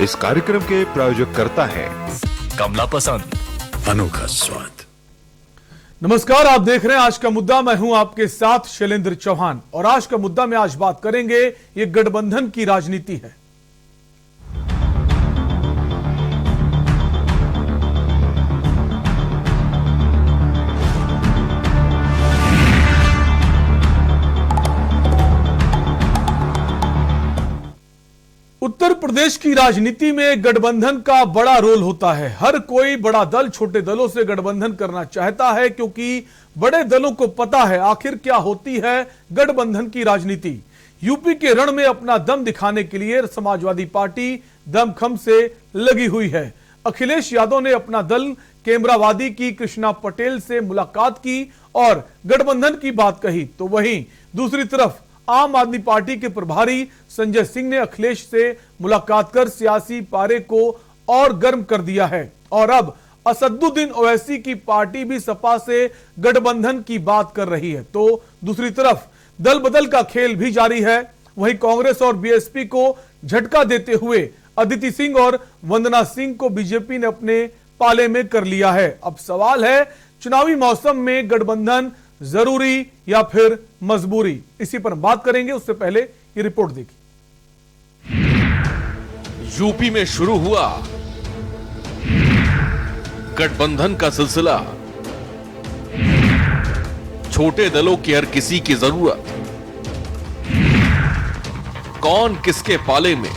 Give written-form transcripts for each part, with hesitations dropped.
इस कार्यक्रम के प्रायोजक करता है कमला पसंद, अनोखा स्वाद। नमस्कार, आप देख रहे हैं आज का मुद्दा। मैं हूं आपके साथ शैलेंद्र चौहान और आज का मुद्दा में आज बात करेंगे, ये गठबंधन की राजनीति है। उत्तर प्रदेश की राजनीति में गठबंधन का बड़ा रोल होता है। हर कोई बड़ा दल छोटे दलों से गठबंधन करना चाहता है, क्योंकि बड़े दलों को पता है आखिर क्या होती है गठबंधन की राजनीति। यूपी के रण में अपना दम दिखाने के लिए समाजवादी पार्टी दमखम से लगी हुई है। अखिलेश यादव ने अपना दल केमरावादी की कृष्णा पटेल से मुलाकात की और गठबंधन की बात कही, तो वहीं दूसरी तरफ आम आदमी पार्टी के प्रभारी संजय सिंह ने अखिलेश से मुलाकात कर सियासी पारे को और गर्म कर दिया है। और अब असदुद्दीन ओवैसी की पार्टी भी सपा से गठबंधन की बात कर रही है। तो दूसरी तरफ दल बदल का खेल भी जारी है। वहीं कांग्रेस और बीएसपी को झटका देते हुए अदिति सिंह और वंदना सिंह को बीजेपी ने अपने पाले में कर लिया है। अब सवाल है, चुनावी मौसम में गठबंधन जरूरी या फिर मजबूरी? इसी पर बात करेंगे, उससे पहले ये रिपोर्ट देखिए। यूपी में शुरू हुआ गठबंधन का सिलसिला। छोटे दलों की हर किसी की जरूरत। कौन किसके पाले में,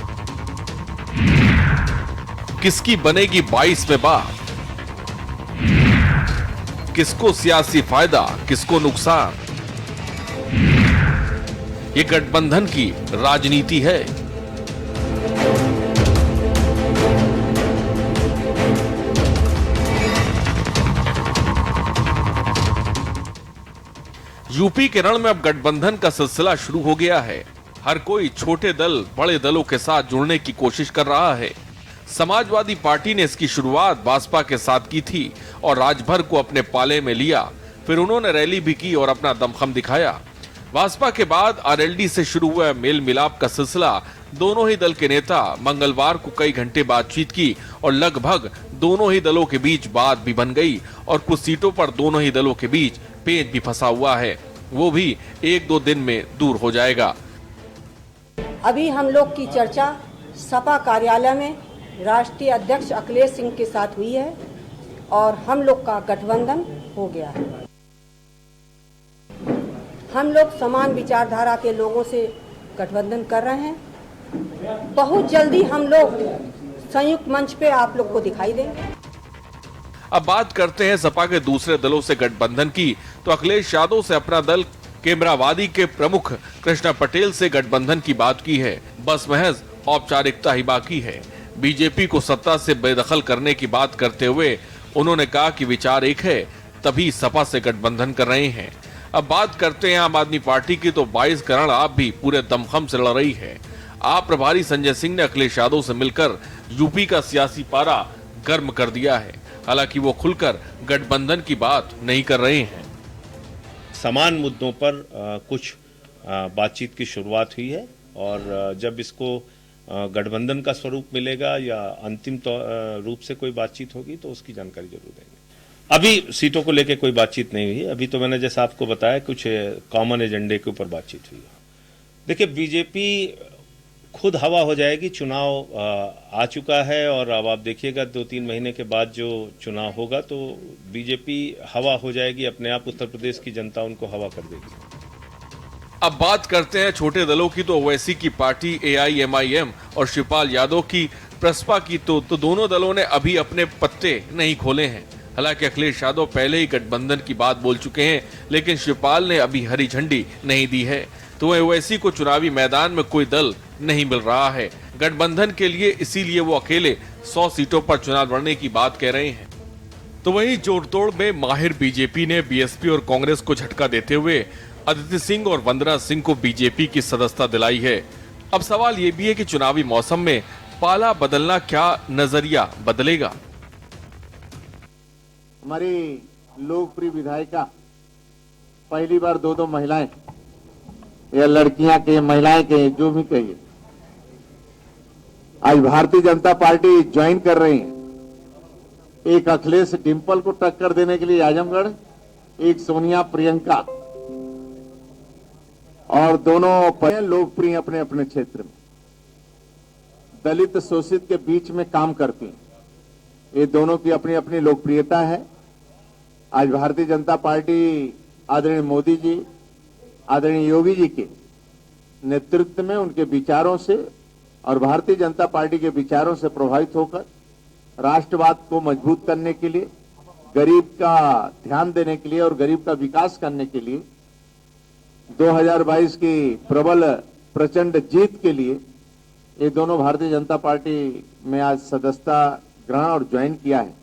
किसकी बनेगी 22वें बात, किसको सियासी फायदा, किसको नुकसान। ये गठबंधन की राजनीति है। यूपी के रण में अब गठबंधन का सिलसिला शुरू हो गया है। हर कोई छोटे दल बड़े दलों के साथ जुड़ने की कोशिश कर रहा है। समाजवादी पार्टी ने इसकी शुरुआत भाजपा के साथ की थी और राजभर को अपने पाले में लिया। फिर उन्होंने रैली भी की और अपना दमखम दिखाया। भाजपा के बाद आरएलडी से शुरू हुआ मेल मिलाप का सिलसिला। दोनों ही दल के नेता मंगलवार को कई घंटे बातचीत की और लगभग दोनों ही दलों के बीच बात भी बन गई और कुछ सीटों पर दोनों ही दलों के बीच पेंच भी फंसा हुआ है। वो भी 1-2 दिन में दूर हो जाएगा। अभी हम लोग की चर्चा सपा कार्यालय में राष्ट्रीय अध्यक्ष अखिलेश सिंह के साथ हुई है और हम लोग का गठबंधन हो गया है। हम लोग समान विचारधारा के लोगों से गठबंधन कर रहे हैं। बहुत जल्दी हम लोग संयुक्त मंच पे आप लोग को दिखाई देंगे। अब बात करते हैं सपा के दूसरे दलों से गठबंधन की। तो अखिलेश यादव से अपना दल केमरावादी के प्रमुख कृष्णा पटेल से गठबंधन की बात की है। बस महज औपचारिकता ही बाकी है। बीजेपी को सत्ता से बेदखल करने की बात करते हुए उन्होंने कहा कि विचार एक है, तभी सपा से गठबंधन कर रहे हैं। अब बात करते हैं आम आदमी पार्टी की। तो 22 का रण आप भी पूरे दमखम से लड़ रही है। आप प्रभारी संजय सिंह ने अखिलेश यादव से मिलकर यूपी का सियासी पारा गर्म कर दिया है। हालांकि वो खुलकर गठबंधन की बात नहीं कर रहे हैं। समान मुद्दों पर कुछ बातचीत की शुरुआत हुई है और जब इसको गठबंधन का स्वरूप मिलेगा या अंतिम रूप से कोई बातचीत होगी तो उसकी जानकारी जरूर देंगे। अभी सीटों को लेकर कोई बातचीत नहीं हुई। अभी तो मैंने जैसा आपको बताया कुछ कॉमन एजेंडे के ऊपर बातचीत हुई है। देखिए, बीजेपी खुद हवा हो जाएगी। चुनाव आ चुका है और अब आप देखिएगा 2-3 महीने के बाद जो चुनाव होगा तो बीजेपी हवा हो जाएगी। अपने आप उत्तर प्रदेश की जनता उनको हवा कर देगी। अब बात करते हैं छोटे दलों की। तो ओवैसी की पार्टी AIMIM और शिवपाल यादव की प्रसपा की तो दोनों दलों ने अभी अपने पत्ते नहीं खोले हैं। हालांकि अखिलेश यादव पहले ही गठबंधन की बात बोल चुके हैं, लेकिन शिवपाल ने अभी हरी झंडी नहीं दी है। तो ओवैसी को चुनावी मैदान में कोई दल नहीं मिल रहा है गठबंधन के लिए, इसीलिए वो अकेले 100 सीटों पर चुनाव लड़ने की बात कह रहे हैं। तो वहीं जोड़तोड़ में माहिर बीजेपी ने बीएसपी और कांग्रेस को झटका देते हुए अदिति सिंह और वंदना सिंह को बीजेपी की सदस्यता दिलाई है। अब सवाल ये भी है कि चुनावी मौसम में पाला बदलना क्या नजरिया बदलेगा? हमारी लोकप्रिय विधायिका पहली बार 2 महिलाएं या लड़कियां के महिलाएं के जो भी कहिए आज भारतीय जनता पार्टी ज्वाइन कर रही है। एक अखिलेश डिंपल को टक्कर देने के लिए आजमगढ़, एक सोनिया प्रियंका, और दोनों लोकप्रिय अपने अपने क्षेत्र में, दलित शोषित के बीच में काम करती हैं। ये दोनों की अपनी अपनी लोकप्रियता है। आज भारतीय जनता पार्टी आदरणीय मोदी जी, आदरणीय योगी जी के नेतृत्व में, उनके विचारों से और भारतीय जनता पार्टी के विचारों से प्रभावित होकर राष्ट्रवाद को मजबूत करने के लिए, गरीब का ध्यान देने के लिए और गरीब का विकास करने के लिए 2022 की प्रबल प्रचंड जीत के लिए ये दोनों भारतीय जनता पार्टी में आज सदस्यता ग्रहण और ज्वाइन किया है।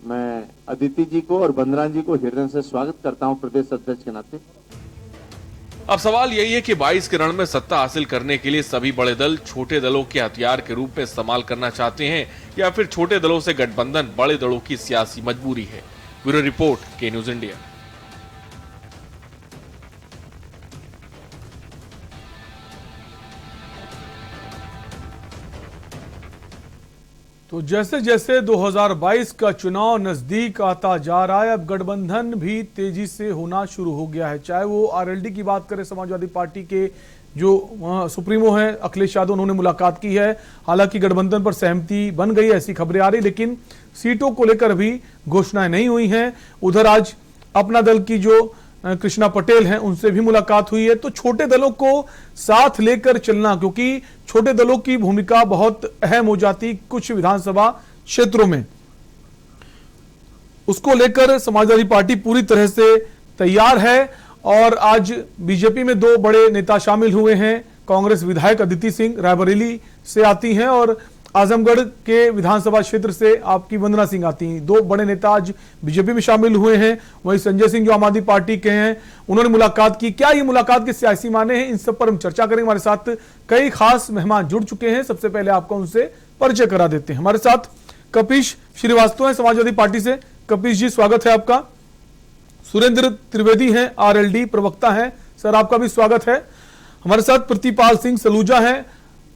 मैं अदिति जी को और बंदरान जी को हृदय से स्वागत करता हूं प्रदेश अध्यक्ष के नाते। अब सवाल यही है कि 22 के रण में सत्ता हासिल करने के लिए सभी बड़े दल छोटे दलों के हथियार के रूप में इस्तेमाल करना चाहते हैं या फिर छोटे दलों से गठबंधन बड़े दलों की सियासी मजबूरी है। ब्यूरो रिपोर्ट, के न्यूज इंडिया। तो जैसे जैसे 2022 का चुनाव नजदीक आता जा रहा है, अब गठबंधन भी तेजी से होना शुरू हो गया है। चाहे वो आरएलडी की बात करें, समाजवादी पार्टी के जो सुप्रीमो हैं अखिलेश यादव, उन्होंने मुलाकात की है। हालांकि गठबंधन पर सहमति बन गई, ऐसी खबरें आ रही, लेकिन सीटों को लेकर भी घोषणाएं नहीं हुई हैं। उधर आज अपना दल की जो कृष्णा पटेल हैं, उनसे भी मुलाकात हुई है। तो छोटे दलों को साथ लेकर चलना, क्योंकि छोटे दलों की भूमिका बहुत अहम हो जाती कुछ विधानसभा क्षेत्रों में, उसको लेकर समाजवादी पार्टी पूरी तरह से तैयार है। और आज बीजेपी में दो बड़े नेता शामिल हुए हैं। कांग्रेस विधायक अदिति सिंह रायबरेली से आती हैं और आजमगढ़ के विधानसभा क्षेत्र से आपकी वंदना सिंह आती हैं। दो बड़े नेता आज बीजेपी में शामिल हुए हैं। वहीं संजय सिंह जो आम आदमी पार्टी के हैं, उन्होंने मुलाकात की। क्या ये मुलाकात के सियासी माने हैं, इन सब पर हम चर्चा करेंगे। हमारे साथ कई खास मेहमान जुड़ चुके हैं। सबसे पहले आपको उनसे परिचय करा देते हैं। हमारे साथ कपीश श्रीवास्तव है समाजवादी पार्टी से। कपीश जी, स्वागत है आपका। सुरेंद्र त्रिवेदी हैं, आरएलडी प्रवक्ता हैं, सर आपका भी स्वागत है। हमारे साथ प्रतिपाल सिंह सलूजा हैं,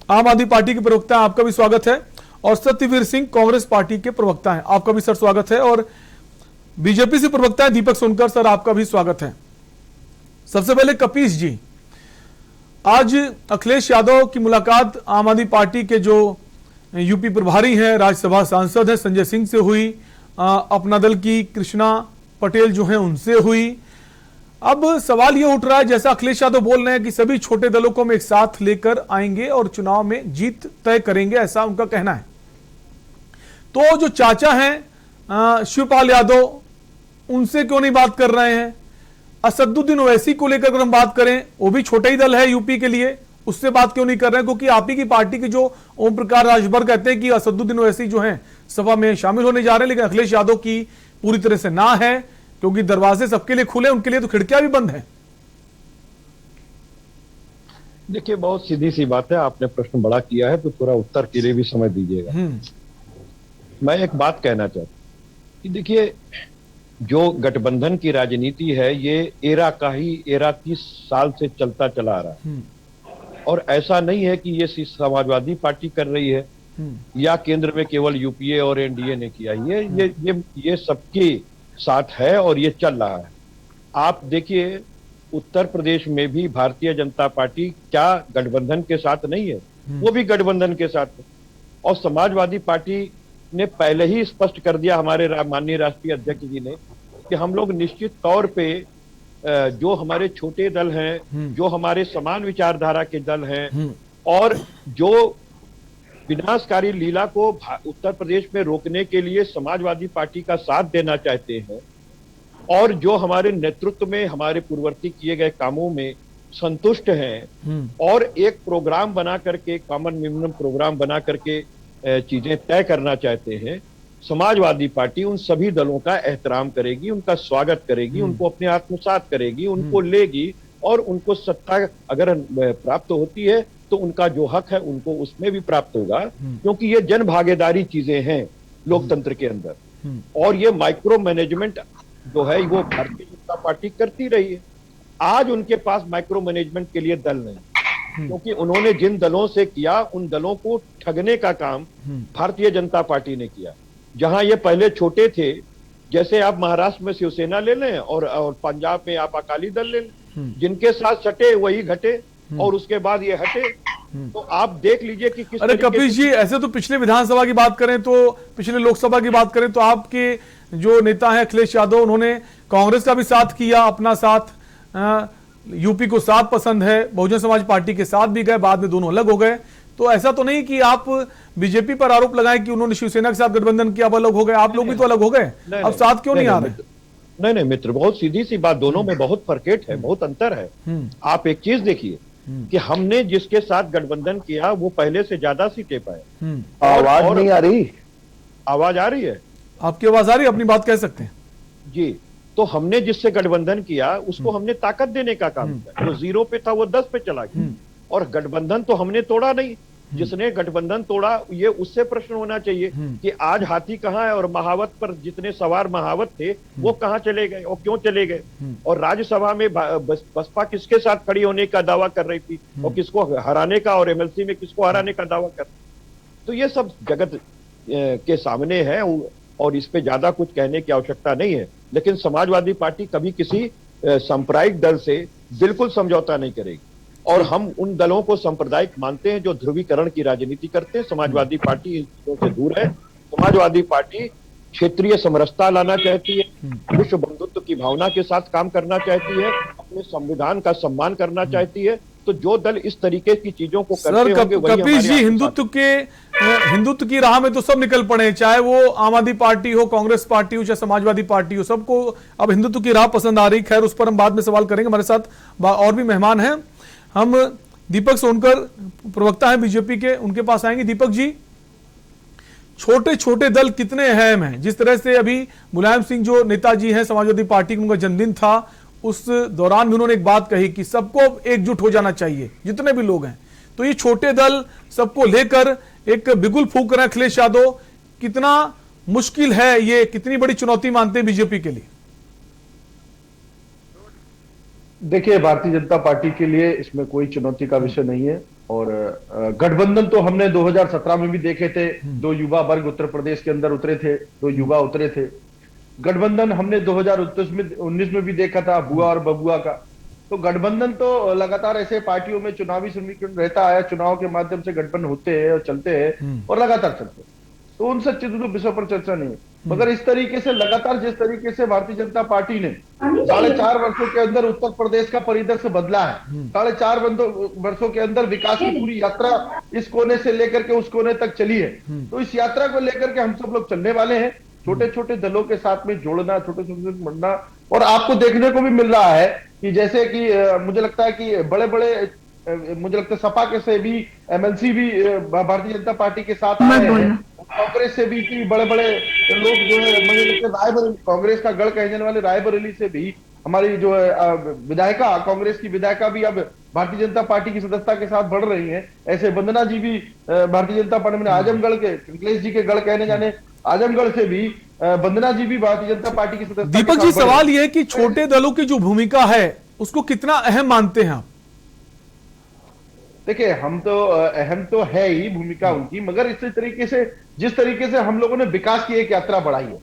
आम आदमी पार्टी के प्रवक्ता हैं, आपका भी स्वागत है। और सत्यवीर सिंह कांग्रेस पार्टी के प्रवक्ता हैं, आपका भी सर स्वागत है। और बीजेपी से प्रवक्ता है दीपक सोनकर, सर आपका भी स्वागत है। सबसे पहले कपीश जी, आज अखिलेश यादव की मुलाकात आम आदमी पार्टी के जो यूपी प्रभारी हैं, राज्यसभा सांसद हैं, संजय सिंह से हुई। अपना दल की कृष्णा पटेल जो हैं उनसे हुई। अब सवाल यह उठ रहा है, जैसा अखिलेश यादव बोल रहे हैं कि सभी छोटे दलों को हम एक साथ लेकर आएंगे और चुनाव में जीत तय करेंगे, ऐसा उनका कहना है। तो जो चाचा हैं शिवपाल यादव, उनसे क्यों नहीं बात कर रहे हैं? असदुद्दीन ओवैसी को लेकर अगर हम बात करें, वो भी छोटा ही दल है यूपी के लिए, उससे बात क्यों नहीं कर रहे हैं? क्योंकि आप ही की पार्टी के जो ओम प्रकाश राजभर कहते हैं कि असदुद्दीन ओवैसी जो हैं सभा में शामिल होने जा रहे हैं, लेकिन अखिलेश यादव की पूरी तरह से ना है, क्योंकि दरवाजे सबके लिए खुले, उनके लिए तो खिड़कियां भी बंद हैं। देखिए, बहुत सीधी सी बात है। आपने प्रश्न बड़ा किया है, तो थोड़ा उत्तर के लिए भी समय दीजिएगा। मैं एक बात कहना चाहता हूं कि देखिए, जो गठबंधन की राजनीति है, ये एरा 30 साल से चलता चला आ रहा है। और ऐसा नहीं है कि ये समाजवादी पार्टी कर रही है या केंद्र में केवल यूपीए और एनडीए ने किया। ये सबके साथ है और ये चल रहा है। आप देखिए, उत्तर प्रदेश में भी भारतीय जनता पार्टी क्या गठबंधन के साथ नहीं है? वो भी गठबंधन के साथ है। और समाजवादी पार्टी ने पहले ही स्पष्ट कर दिया, हमारे माननीय राष्ट्रीय अध्यक्ष जी ने, कि हम लोग निश्चित तौर पे जो हमारे छोटे दल हैं, जो हमारे समान विचारधारा के दल हैं और जो विनाशकारी लीला को उत्तर प्रदेश में रोकने के लिए समाजवादी पार्टी का साथ देना चाहते हैं और जो हमारे नेतृत्व में हमारे पूर्ववर्ती किए गए कामों में संतुष्ट हैं और एक प्रोग्राम बना करके, कॉमन मिनिमम प्रोग्राम बना करके चीजें तय करना चाहते हैं, समाजवादी पार्टी उन सभी दलों का एहतराम करेगी, उनका स्वागत करेगी, उनको अपने आत्मसात करेगी, उनको लेगी और उनको सत्ता अगर प्राप्त होती है तो उनका जो हक है उनको उसमें भी प्राप्त होगा, क्योंकि ये जन भागीदारी चीजें हैं लोकतंत्र के अंदर। और ये माइक्रो मैनेजमेंट जो है वो भारतीय जनता पार्टी करती रही है। आज उनके पास माइक्रो मैनेजमेंट के लिए दल नहीं, क्योंकि उन्होंने जिन दलों से किया उन दलों को ठगने का काम भारतीय जनता पार्टी ने किया। जहां ये पहले छोटे थे, जैसे आप महाराष्ट्र में शिवसेना ले लें और पंजाब में आप अकाली दल ले लें, जिनके साथ सटे वही घटे और उसके बाद ये हटे। तो आप देख लीजिए कि किस अरे कपिल जी, ऐसे तो पिछले विधानसभा की बात करें तो पिछले लोकसभा की बात करें तो आपके जो नेता हैं अखिलेश यादव, उन्होंने कांग्रेस का भी साथ किया, अपना साथ यूपी को साथ पसंद है, बहुजन समाज पार्टी के साथ भी गए, बाद में दोनों अलग हो गए। तो ऐसा तो नहीं कि आप बीजेपी पर आरोप लगाएं कि उन्होंने शिवसेना के साथ गठबंधन किया, अब अलग हो गए, आप लोग भी तो अलग हो गए, अब साथ क्यों नहीं आ रहे? नहीं मित्र, बहुत सीधी सी बात, दोनों में बहुत फर्केट है, बहुत अंतर है। आप एक चीज देखिए कि हमने जिसके साथ गठबंधन किया वो पहले से ज्यादा सीटें पाए। आवाज नहीं आ रही? आवाज आ रही है? आपकी आवाज आ रही है, अपनी बात कह सकते हैं जी। तो हमने जिससे गठबंधन किया उसको हमने ताकत देने का काम किया। जो 0 पे था वो 10 पे चला गया। और गठबंधन तो हमने तोड़ा नहीं, जिसने गठबंधन तोड़ा ये उससे प्रश्न होना चाहिए कि आज हाथी कहाँ है और महावत पर जितने सवार महावत थे वो कहाँ चले गए और क्यों चले गए। और राज्यसभा में बसपा किसके साथ खड़ी होने का दावा कर रही थी और किसको हराने का, और एमएलसी में किसको हराने का दावा कर। तो ये सब जगत के सामने है और इस पे ज्यादा कुछ कहने की आवश्यकता नहीं है। लेकिन समाजवादी पार्टी कभी किसी सांप्रदायिक दल से बिल्कुल समझौता नहीं करेगी और हम उन दलों को सांप्रदायिक मानते हैं जो ध्रुवीकरण की राजनीति करते हैं। समाजवादी पार्टी इन चीजों से दूर है। समाजवादी पार्टी क्षेत्रीय समरसता लाना चाहती है, विश्व बंधुत्व की भावना के साथ काम करना चाहती है, अपने संविधान का सम्मान करना चाहती है। तो जो दल इस तरीके की चीजों को करते होंगे वही कपिल जी, हिंदुत्व की राह में तो सब निकल पड़े हैं, चाहे वो आम आदमी पार्टी हो, कांग्रेस पार्टी हो, चाहे समाजवादी पार्टी हो, सबको अब हिंदुत्व की राह पसंद आ रही। खैर, उस पर हम बाद में सवाल करेंगे। हमारे साथ और भी मेहमान हैं। हम दीपक सोनकर, प्रवक्ता हैं बीजेपी के, उनके पास आएंगे। दीपक जी, छोटे छोटे दल कितने अहम हैं? जिस तरह से अभी मुलायम सिंह जो नेताजी हैं समाजवादी पार्टी का, उनका जन्मदिन था, उस दौरान भी उन्होंने एक बात कही कि सबको एकजुट हो जाना चाहिए, जितने भी लोग हैं। तो ये छोटे दल सबको लेकर एक बिगुल फूंक रहे हैं अखिलेश यादव, कितना मुश्किल है ये, कितनी बड़ी चुनौती मानते हैं बीजेपी के लिए? देखिए, भारतीय जनता पार्टी के लिए इसमें कोई चुनौती का विषय नहीं है। और गठबंधन तो हमने 2017 में भी देखे थे, 2 युवा वर्ग उत्तर प्रदेश के अंदर उतरे थे, 2 युवा उतरे थे। गठबंधन हमने 2019 में भी देखा था, बुआ और बबुआ का। तो गठबंधन तो लगातार ऐसे पार्टियों में चुनावी समीकरण रहता है, चुनाव के माध्यम से गठबंधन होते हैं और चलते हैं और लगातार चलते हैं। तो उन सब चीजों विषय पर चर्चा नहीं है। मगर इस तरीके से लगातार जिस तरीके से भारतीय जनता पार्टी ने 4.5 वर्षों के अंदर उत्तर प्रदेश का परिदृश्य बदला है, 4.5 वर्षों के अंदर विकास की पूरी यात्रा इस कोने से लेकर के उस कोने तक चली है। तो इस यात्रा को लेकर के हम सब लोग चलने वाले हैं, छोटे छोटे दलों के साथ में जोड़ना, छोटे छोटे बढ़ना। और आपको देखने को भी मिल रहा है कि जैसे कि मुझे लगता है कि बड़े बड़े, मुझे लगता है सपा के से भी एमएलसी भी भारतीय जनता पार्टी के साथ आए हैं, कांग्रेस से भी बड़े बड़े लोग जो है, मुझे लगता है रायबरेली, कांग्रेस का गढ़ कहने वाले रायबरेली से भी हमारी जो है विधायिका, कांग्रेस की विधायिका भी अब भारतीय जनता पार्टी की सदस्यता के साथ बढ़ रही हैं। ऐसे वंदना जी भी भारतीय जनता पार्टी में, आजमगढ़ के अखिलेश जी के गढ़ कहने जाने आजमगढ़ से भी वंदना जी भी भारतीय जनता पार्टी की सदस्यता। दीपक जी, सवाल यह है कि छोटे दलों की जो भूमिका है उसको कितना अहम मानते हैं आप? देखिए, हम तो अहम तो है ही भूमिका उनकी, मगर इसी तरीके से जिस तरीके से हम लोगों ने विकास की एक यात्रा बढ़ाई है,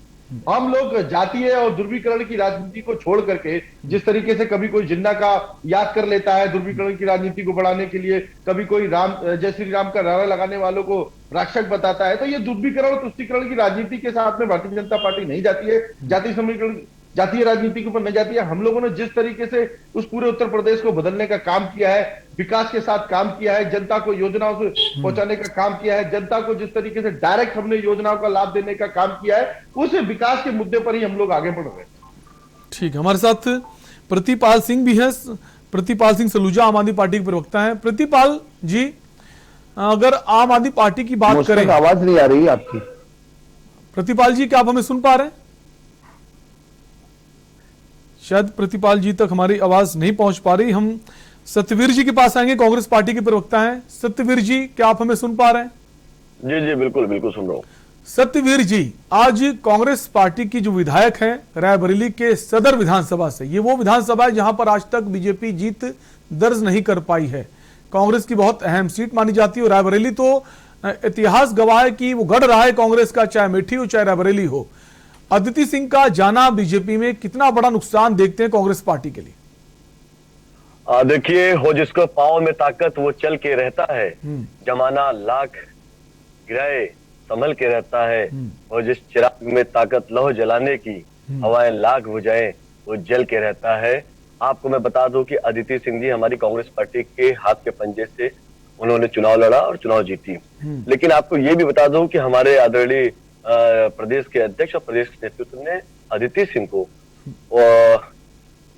हम लोग जातीय और ध्रुवीकरण की राजनीति को छोड़ करके, जिस तरीके से कभी कोई जिन्ना का याद कर लेता है ध्रुवीकरण की राजनीति को बढ़ाने के लिए, कभी कोई राम जय श्री राम का नारा लगाने वालों को राक्षस बताता है, तो ये ध्रुवीकरण और तुष्टीकरण की राजनीति के साथ में भारतीय जनता पार्टी नहीं जाती है, जातीय समीकरण, जातीय राजनीति के ऊपर नहीं जाती है। हम लोगों ने जिस तरीके से उस पूरे उत्तर प्रदेश को बदलने का काम किया है, विकास के साथ काम किया है, जनता को योजनाओं से पहुंचाने का काम किया है, जनता को जिस तरीके से डायरेक्ट हमने योजनाओं का लाभ देने का काम किया है, उस विकास के मुद्दे पर ही हम लोग आगे बढ़ रहे हैं। ठीक है, हमारे साथ प्रतिपाल सिंह भी है, प्रतिपाल सिंह सलूजा, आम आदमी पार्टी के प्रवक्ता है। प्रतिपाल जी, अगर आम आदमी पार्टी की बात करें, आवाज नहीं आ रही आपकी। प्रतिपाल जी, क्या आप हमें सुन पा रहे हैं? शायद प्रतिपाल जी तक हमारी आवाज नहीं पहुंच पा रही। हम सत्यवीर जी के पास आएंगे, कांग्रेस पार्टी के प्रवक्ता हैं। सत्यवीर जी, क्या आप हमें सुन पा रहे हैं? जी जी, बिल्कुल बिल्कुल सुन रहा हूं। सत्यवीर जी, आज कांग्रेस पार्टी की जो विधायक हैं रायबरेली के सदर विधानसभा से, ये वो विधानसभा है जहां पर आज तक बीजेपी जीत दर्ज नहीं कर पाई है। कांग्रेस की बहुत अहम सीट मानी जाती है। और रायबरेली तो इतिहास गवाह है कि वो गढ़ रहा है कांग्रेस का, चाहे अमेठी हो चाहे रायबरेली हो। अदिति सिंह का जाना बीजेपी में कितना बड़ा नुकसान देखते हैं कांग्रेस पार्टी के लिए? देखिए, हो जिसको पाँव में ताकत वो चल के रहता है, जमाना लाख गिराए संभल के रहता है, और जिस चिराग में ताकत लहो जलाने की, हवाएं लाख बुझाए वो जल के रहता है। आपको मैं बता दूं कि अदिति सिंह जी हमारी कांग्रेस पार्टी के हाथ के पंजे से उन्होंने चुनाव लड़ा और चुनाव जीती। लेकिन आपको ये भी बता दूं कि हमारे आदरणीय प्रदेश के अध्यक्ष और प्रदेश के नेतृत्व ने अदिति सिंह को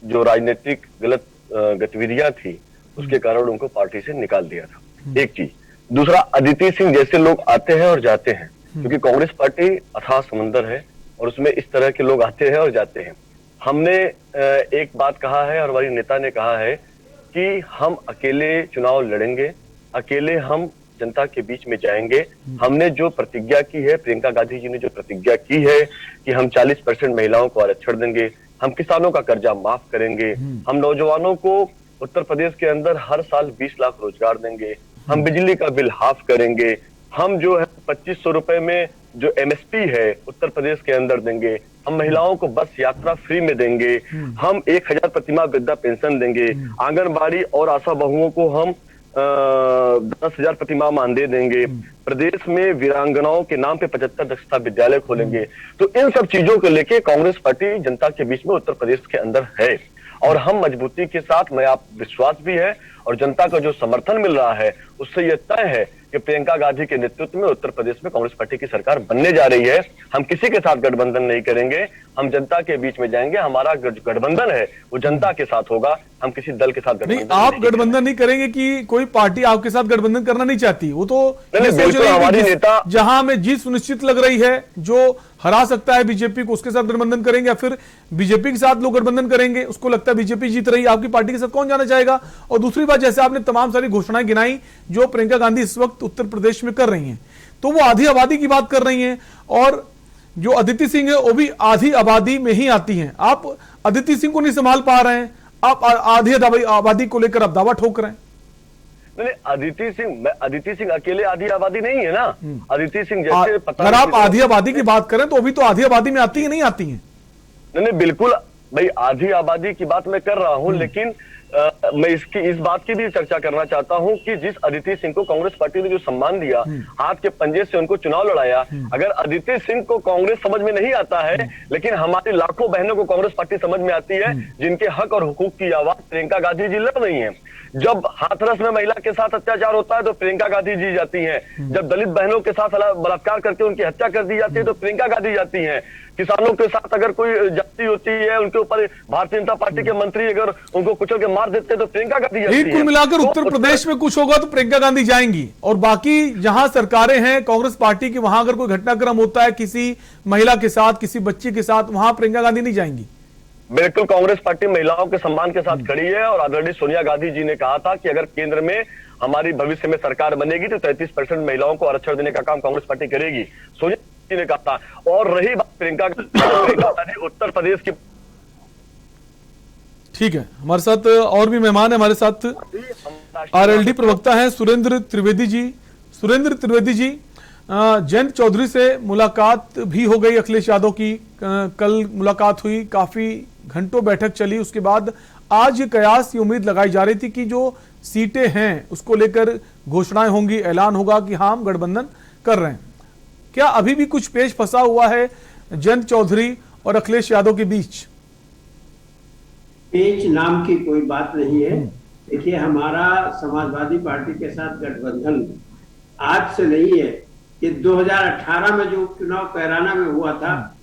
जो राजनीतिक गलत गतिविधियां थी उसके कारण उनको पार्टी से निकाल दिया था। एक चीज। दूसरा, अदिति सिंह जैसे लोग आते हैं और जाते हैं, क्योंकि कांग्रेस पार्टी अथाह समंदर है और उसमें इस तरह के लोग आते हैं और जाते हैं। हमने एक बात कहा है और हमारी नेता ने कहा है कि हम अकेले चुनाव लड़ेंगे, अकेले हम जनता के बीच में जाएंगे। हमने जो प्रतिज्ञा की है, प्रियंका गांधी जी ने जो प्रतिज्ञा की है कि हम 40% महिलाओं को आरक्षण देंगे, हम किसानों का कर्जा माफ करेंगे, हम नौजवानों को उत्तर प्रदेश के अंदर हर साल 20 लाख रोजगार देंगे, हम बिजली का बिल हाफ करेंगे, हम जो है 2500 रुपए में जो एमएसपी है उत्तर प्रदेश के अंदर देंगे, हम महिलाओं को बस यात्रा फ्री में देंगे, हम 1000 प्रतिमाह वृद्धा पेंशन देंगे, आंगनबाड़ी और आशा बहुओं को हम 10,000 प्रतिमाह मानदेय देंगे, प्रदेश में वीरांगनाओं के नाम पे 75 दक्षता विद्यालय खोलेंगे। तो इन सब चीजों को लेके कांग्रेस पार्टी जनता के बीच में उत्तर प्रदेश के अंदर है और हम मजबूती के साथ, मैं आप विश्वास भी है और जनता का जो समर्थन मिल रहा है उससे यह तय है कि प्रियंका गांधी के नेतृत्व में उत्तर प्रदेश में कांग्रेस पार्टी की सरकार बनने जा रही है। हम किसी के साथ गठबंधन नहीं करेंगे, हम जनता के बीच में जाएंगे। हमारा गठबंधन है वो जनता के साथ होगा, हम किसी दल के साथ गठबंधन नहीं। आप गठबंधन नहीं करेंगे कि कोई पार्टी आपके साथ गठबंधन करना नहीं चाहती? वो तो ये सोच रही है कि जहां हमें जीत सुनिश्चित लग रही है, जो हरा सकता है बीजेपी को, उसके साथ गठबंधन करेंगे, या फिर बीजेपी के साथ लोग गठबंधन करेंगे, उसको लगता है बीजेपी जीत रही है, आपकी पार्टी के साथ कौन जाना चाहेगा? और दूसरी बात, जैसे आपने तमाम सारी घोषणाएं गिनाई जो प्रियंका गांधी इस वक्त उत्तर प्रदेश में कर रही हैं, तो वो आधी आबादी की बात कर रही हैं, और जो अदिति सिंह है वो भी आधी आबादी में ही आती हैं। आप अदिति सिंह को नहीं संभाल पा रहे हैं, आप आधी आबादी को लेकर आप दावा ठोक रहे हैं। नहीं, अदिति सिंह अकेले आधी आबादी नहीं है ना। अदिति सिंह जैसे अगर आप आधी आबादी की बात करें तो अभी तो आधी आबादी में आती है, नहीं आती है? नहीं, बिल्कुल भाई, आधी आबादी की बात मैं कर रहा हूं, लेकिन मैं इस बात की भी चर्चा करना चाहता हूं कि जिस अदिति सिंह को कांग्रेस पार्टी ने जो सम्मान दिया, हाथ के पंजे से उनको चुनाव लड़ाया, अगर अदिति सिंह को कांग्रेस समझ में नहीं आता है, लेकिन हमारी लाखों बहनों को कांग्रेस पार्टी समझ में आती है, जिनके हक और हुकूक की आवाज प्रियंका गांधी जी लड़ रही है। जब हाथरस में महिला के साथ अत्याचार होता है तो प्रियंका गांधी जी जाती हैं, जब दलित बहनों के साथ बलात्कार करके उनकी हत्या कर दी जाती है तो प्रियंका गांधी जाती हैं, किसानों के साथ अगर कोई जाति होती है, उनके ऊपर भारतीय जनता पार्टी के मंत्री अगर उनको कुचल के मार देते हैं तो प्रियंका गांधी जाती है। कुल मिलाकर उत्तर प्रदेश में कुछ होगा तो प्रियंका गांधी जाएंगी, और बाकी जहां सरकारें हैं कांग्रेस पार्टी की, वहां अगर कोई घटनाक्रम होता है किसी महिला के साथ, किसी बच्ची के साथ, वहां प्रियंका गांधी नहीं जाएंगी। बिल्कुल, कांग्रेस पार्टी महिलाओं के सम्मान के साथ खड़ी है और आदरणीय सोनिया गांधी जी ने कहा था कि अगर केंद्र में हमारी भविष्य में सरकार बनेगी तो 33% महिलाओं को आरक्षण देने का काम कांग्रेस पार्टी करेगी, सोनिया गांधी ने कहा था। और रही बात प्रियंका गांधी उत्तर प्रदेश की, ठीक है, हमारे साथ और भी मेहमान है, हमारे साथ आरएलडी प्रवक्ता हैं सुरेंद्र त्रिवेदी जी। सुरेंद्र त्रिवेदी जी, जयंत चौधरी से मुलाकात भी हो गई अखिलेश यादव की, कल मुलाकात हुई, काफी घंटों बैठक चली, उसके बाद आज कयास ये उम्मीद लगाई जा रही थी कि जो सीटें हैं उसको लेकर घोषणाएं होंगी, ऐलान होगा कि हाँ हम गठबंधन कर रहे हैं। क्या अभी भी कुछ पेच फंसा हुआ है जयंत चौधरी और अखिलेश यादव के बीच? पेच नाम की कोई बात नहीं है। देखिए, हमारा समाजवादी पार्टी के साथ गठबंधन आज से नहीं है, ये 2018 में जो उपचुनाव कैराना में हुआ था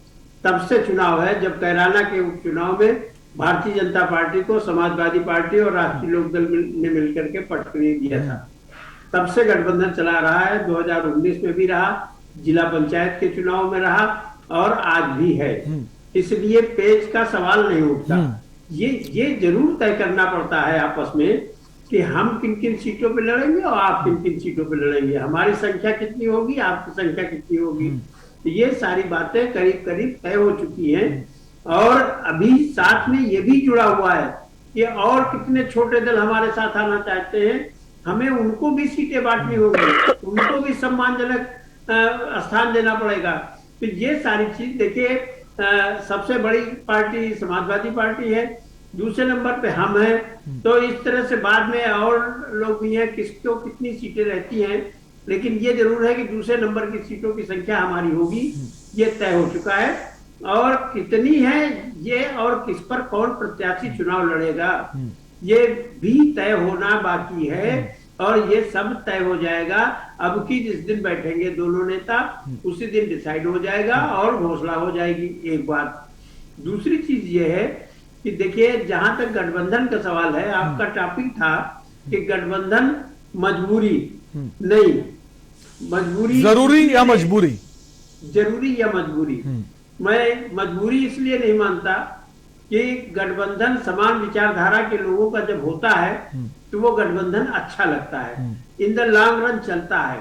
तब से चुनाव है, जब कैराना के उपचुनाव में भारतीय जनता पार्टी को समाजवादी पार्टी और राष्ट्रीय लोकदल ने मिलकर के पटकनी दिया था, तब से गठबंधन चला रहा है। 2019 में भी रहा, जिला पंचायत के चुनाव में रहा और आज भी है, इसलिए पेच का सवाल नहीं उठता। ये जरूर तय करना पड़ता है आपस में कि हम किन किन सीटों पे लड़ेंगे और आप किन किन सीटों पे लड़ेंगे, हमारी संख्या कितनी होगी, आपकी संख्या कितनी होगी। तो ये सारी बातें करीब करीब तय हो चुकी हैं और अभी साथ में ये भी जुड़ा हुआ है कि और कितने छोटे दल हमारे साथ आना चाहते हैं। हमें उनको भी सीटें बांटनी होगी, उनको भी सम्मानजनक स्थान देना पड़ेगा। तो ये सारी चीज देखिए, सबसे बड़ी पार्टी समाजवादी पार्टी है, दूसरे नंबर पे हम हैं, तो इस तरह से बाद में और लोग भी हैं, किसको कितनी सीटें रहती हैं, लेकिन ये जरूर है कि दूसरे नंबर की सीटों की संख्या हमारी होगी, ये तय हो चुका है। और कितनी है ये और किस पर कौन प्रत्याशी चुनाव लड़ेगा ये भी तय होना बाकी है, और ये सब तय हो जाएगा। अब की जिस दिन बैठेंगे दोनों नेता, उसी दिन डिसाइड हो जाएगा और घोषणा हो जाएगी। एक बात। दूसरी चीज ये है कि देखिए, जहां तक गठबंधन का सवाल है, आपका टॉपिक था कि गठबंधन मजबूरी नहीं, मजबूरी जरूरी या मजबूरी, जरूरी या मजबूरी। मैं मजबूरी इसलिए नहीं मानता कि गठबंधन समान विचारधारा के लोगों का जब होता है तो वो गठबंधन अच्छा लगता है, इन द लॉन्ग रन चलता है।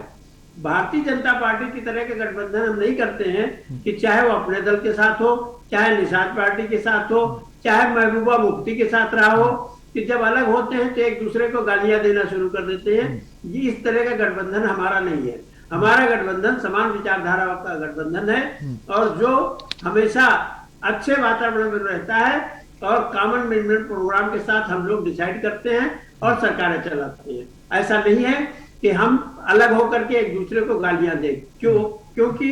भारतीय जनता पार्टी की तरह के गठबंधन हम नहीं करते हैं कि चाहे वो अपने दल के साथ हो, चाहे निषाद पार्टी के साथ हो, चाहे महबूबा मुफ्ती के साथ रहा हो, कि जब अलग होते हैं तो एक दूसरे को गालियां देना शुरू कर देते हैं। ये इस तरह का गठबंधन हमारा नहीं है। हमारा गठबंधन समान विचारधारा का गठबंधन है, और जो हमेशा अच्छे वातावरण में रहता है और कॉमन मैनेजमेंट प्रोग्राम के साथ हम लोग डिसाइड करते हैं और सरकारें चलाते हैं। ऐसा नहीं है कि हम अलग होकर के एक दूसरे को गालियां दें। क्योंकि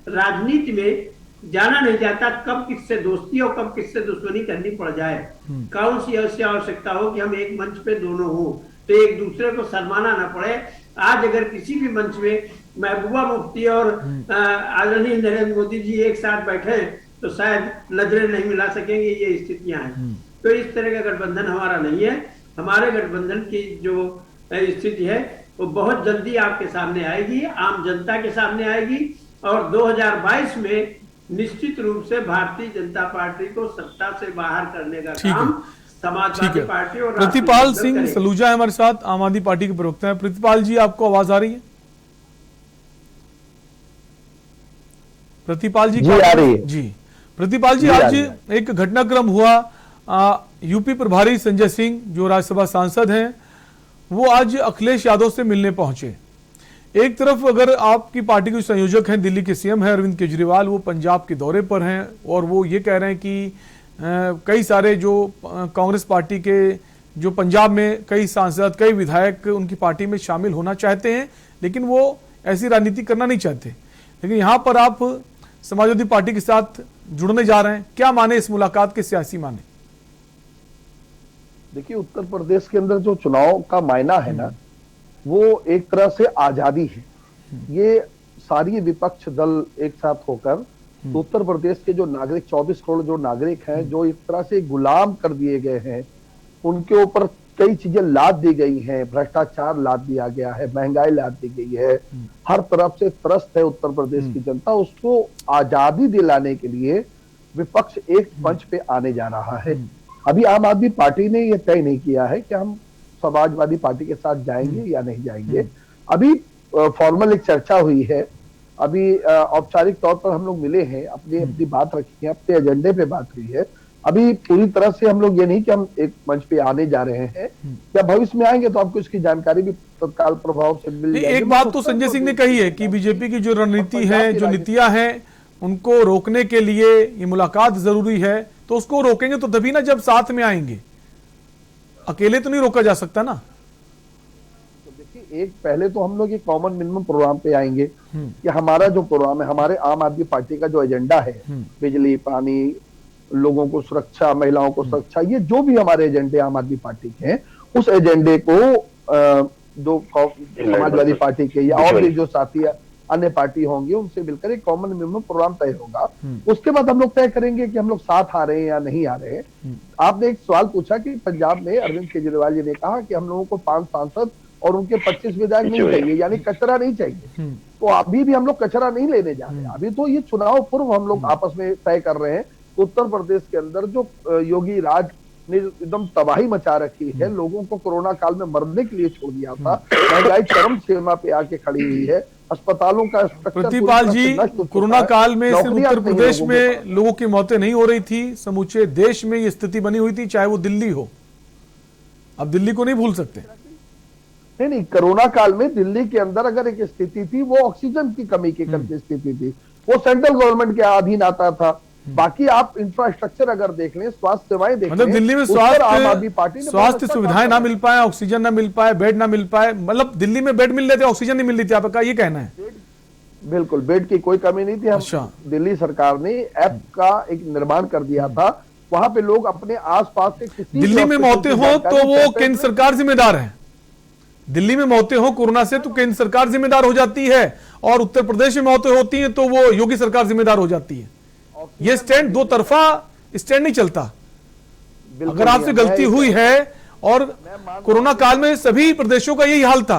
राजनीति में जाना नहीं जाता कब किससे दोस्ती और कब किससे दुश्मनी करनी पड़ जाए, कौन सी ऐसी आवश्यकता हो कि हम एक मंच पे दोनों हो, तो एक दूसरे को शर्माना ना पड़े। आज अगर किसी भी मंच में महबूबा मुफ्ती और आदरणीय नरेंद्र मोदी जी एक साथ बैठे तो शायद नजरें नहीं मिला सकेंगे, ये स्थितियां हैं। तो इस तरह का गठबंधन हमारा नहीं है। हमारे गठबंधन की जो स्थिति है वो बहुत जल्दी आपके सामने आएगी, आम जनता के सामने आएगी, और 2022 में निश्चित रूप से भारतीय जनता पार्टी को सत्ता से बाहर करने का काम समाजवादी पार्टी और प्रतिपाल सिंह सलूजा है हमारे साथ, आम आदमी पार्टी के प्रवक्ता है। प्रतिपाल जी, आपको आवाज आ रही है? प्रतिपाल जी आ रही है जी। प्रतिपाल जी, आज एक घटनाक्रम हुआ। यूपी प्रभारी संजय सिंह जो राज्यसभा सांसद हैं, वो आज अखिलेश यादव से मिलने पहुंचे। एक तरफ अगर आपकी पार्टी के संयोजक हैं, दिल्ली के सीएम हैं अरविंद केजरीवाल, वो पंजाब के दौरे पर हैं और वो ये कह रहे हैं कि कई सारे जो कांग्रेस पार्टी के जो पंजाब में कई सांसद, कई विधायक उनकी पार्टी में शामिल होना चाहते हैं, लेकिन वो ऐसी राजनीति करना नहीं चाहते। लेकिन यहाँ पर आप समाजवादी पार्टी के साथ जुड़ने जा रहे हैं, क्या माने इस मुलाकात के सियासी माने? देखिए, उत्तर प्रदेश के अंदर जो चुनाव का मायना है ना, वो एक तरह से आजादी है। ये सारी विपक्ष दल एक साथ होकर तो उत्तर प्रदेश के जो नागरिक 24 करोड़ जो नागरिक हैं, जो एक तरह से गुलाम कर दिए गए हैं, उनके ऊपर कई चीजें लाद दी गई हैं, भ्रष्टाचार लाद दिया गया है, महंगाई लाद दी गई है, हर तरफ से त्रस्त है उत्तर प्रदेश की जनता। उसको आजादी दिलाने के लिए विपक्ष एक मंच पे आने जा रहा है। अभी आम आदमी पार्टी ने यह तय नहीं किया है कि हम समाजवादी पार्टी के साथ जाएंगे या नहीं जाएंगे। अभी फॉर्मल एक चर्चा हुई है, अभी औपचारिक तौर पर हम लोग मिले हैं, अपनी बात रखी है, अपने एजेंडे पे बात हुई है। अभी पूरी तरह से हम लोग ये नहीं कि हम एक मंच पे आने जा रहे हैं, या भविष्य में आएंगे तो आपको इसकी जानकारी भी तत्काल प्रभाव से मिल जाएगी। एक बात तो संजय सिंह ने कही है कि बीजेपी की जो रणनीति है, जो नीतियां हैं, उनको रोकने के लिए ये मुलाकात जरूरी है। तो उसको रोकेंगे तो तभी ना जब साथ में आएंगे, अकेले तो नहीं रोका जा सकता ना। तो देखिए, एक पहले तो हम लोग ये कॉमन मिनिमम प्रोग्राम पे आएंगे कि हमारा जो प्रोग्राम है, हमारे आम आदमी पार्टी का जो एजेंडा है, बिजली, पानी, लोगों को सुरक्षा, महिलाओं को सुरक्षा, ये जो भी हमारे एजेंडे आम आदमी पार्टी के हैं, उस एजेंडे को जो समाजवादी पार्टी के या और भी जो साथी अन्य पार्टी होंगे उनसे मिलकर एक कॉमन मिनिमम प्रोग्राम तय होगा। उसके बाद हम लोग तय करेंगे कि हम लोग साथ आ रहे हैं या नहीं आ रहे हैं। आपने एक सवाल पूछा कि पंजाब में अरविंद केजरीवाल जी ने कहा कि हम लोगों को 5 सांसद और उनके 25 विधायक नहीं चाहिए, यानी कचरा नहीं चाहिए। तो अभी भी हम लोग कचरा नहीं लेने जा रहे हैं। अभी तो ये चुनाव पूर्व हम लोग आपस में तय कर रहे हैं। उत्तर प्रदेश के अंदर जो योगी राज ने एकदम तबाही मचा रखी है, लोगों को कोरोना काल में मरने के लिए छोड़ दिया था, महंगाई चरम सीमा पे आके खड़ी हुई है, अस्पतालों का प्रतिपाल जी, कोरोना काल में सिर्फ उत्तर प्रदेश में लोगों की मौतें नहीं हो रही थी, समूचे देश में ये स्थिति बनी हुई थी, चाहे वो दिल्ली हो। अब दिल्ली को नहीं भूल सकते। नहीं, कोरोना काल में दिल्ली के अंदर अगर एक स्थिति थी वो ऑक्सीजन की कमी के करके स्थिति थी, वो सेंट्रल गवर्नमेंट के अधीन आता था। बाकी आप इंफ्रास्ट्रक्चर अगर देख लें, स्वास्थ्य सेवाएं देख लें, मतलब दिल्ली में स्वास्थ्य सुविधाएं ना मिल पाए, ऑक्सीजन ना मिल पाए, बेड ना मिल पाए, मतलब दिल्ली में बेड मिल रहे थे, ऑक्सीजन नहीं मिल रही थी, आपका ये कहना है? बिल्कुल, बेड की कोई कमी नहीं थी। अच्छा। दिल्ली सरकार ने ऐप का एक निर्माण कर दिया था, वहां पे लोग अपने आसपास के किसी दिल्ली में मौतें हो तो वो केंद्र सरकार जिम्मेदार है। दिल्ली में मौतें हो कोरोना से तो केंद्र सरकार जिम्मेदार हो जाती है, और उत्तर प्रदेश में मौतें होती हैं तो वो योगी सरकार जिम्मेदार हो जाती है। ये स्टैंड दो तरफा स्टैंड नहीं चलता। अगर आपसे गलती हुई है, और कोरोना काल में सभी प्रदेशों का यही हाल था,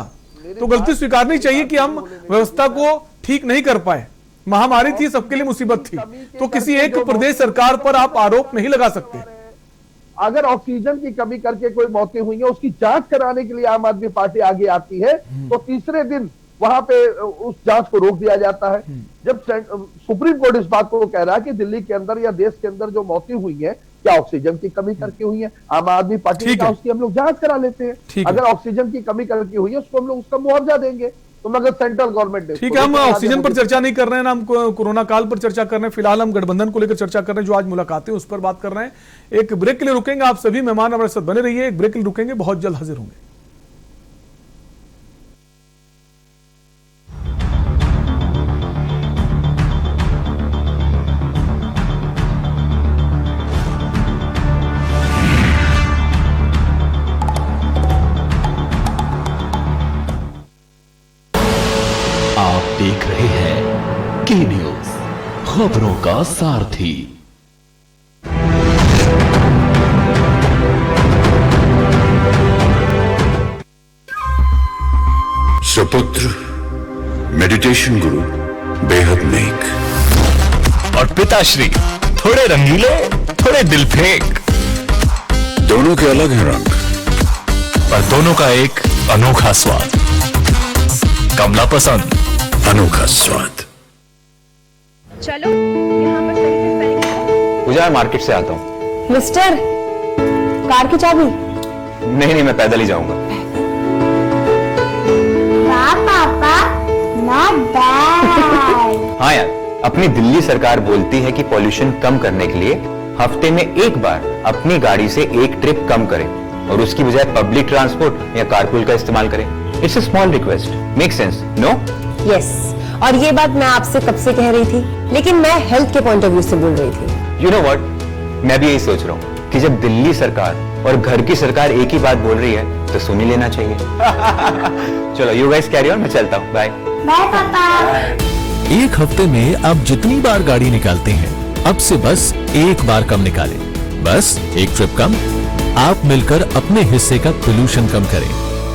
तो गलती स्वीकारनी चाहिए कि हम व्यवस्था को ठीक नहीं कर पाए। महामारी थी, सबके लिए मुसीबत थी, तो किसी एक प्रदेश सरकार पर आप आरोप नहीं लगा सकते। अगर ऑक्सीजन की कमी करके कोई मौतें हुई है, उसकी जांच कराने के लिए आम आदमी पार्टी आगे आती है, तो तीसरे दिन वहां पे उस जांच को रोक दिया जाता है। जब सुप्रीम कोर्ट इस बात को कह रहा है कि दिल्ली के अंदर या देश के अंदर जो मौतें हुई हैं क्या ऑक्सीजन की कमी करके हुई है, आम आदमी पार्टी ने कहा उसकी हम लोग जांच करा लेते हैं। अगर ऑक्सीजन की कमी करके हुई है उसको हम लोग उसका मुआवजा देंगे। तो मगर सेंट्रल गवर्नमेंट ने, ठीक है, हम ऑक्सीजन पर चर्चा नहीं कर रहे हैं ना, हम कोरोना काल पर चर्चा कर रहे हैं। फिलहाल हम गठबंधन को लेकर चर्चा कर रहे हैं, जो आज मुलाकातें उस पर बात कर रहे हैं। एक ब्रेक के लिए रुकेंगे, आप सभी मेहमान हमारे साथ बने रहिए। एक ब्रेक के लिए रुकेंगे, बहुत जल्द हाजिर होंगे। आप देख रहे हैं के न्यूज, खबरों का सारथी। सुपुत्र मेडिटेशन गुरु बेहद नेक, और पिताश्री थोड़े रंगीले, थोड़े दिल फेंक। दोनों के अलग हैं रंग, पर दोनों का एक अनोखा स्वाद। कमला पसंद, अनोखा स्वाद। चलो यहाँ पर सही से स्पेलिंग है। पूजा, मार्केट से आता हूँ। मिस्टर, कार की चाबी? नहीं, मैं पैदल ही जाऊंगा। पापा, not bad। हाँ यार, अपनी दिल्ली सरकार बोलती है कि पॉल्यूशन कम करने के लिए हफ्ते में एक बार अपनी गाड़ी से एक ट्रिप कम करें, और उसकी बजाय पब्लिक ट्रांसपोर्ट या कारपूल का इस्तेमाल करें। It's a small request, make sense, no? Yes, और ये बात मैं आपसे कब से कह रही थी, लेकिन मैं हेल्थ के पॉइंट ऑफ व्यू से बोल रही थी। यू नो व्हाट, मैं भी यही सोच रहा हूँ कि जब दिल्ली सरकार और घर की सरकार एक ही बात बोल रही है तो सुन ही लेना चाहिए। चलो यू गाइस कैरी ऑन, मैं चलता हूँ, बाय। बाय पापा। एक हफ्ते में आप जितनी बार गाड़ी निकालते हैं, अब से बस एक बार कम निकालें। बस एक ट्रिप कम, आप मिलकर अपने हिस्से का पोल्यूशन कम करें।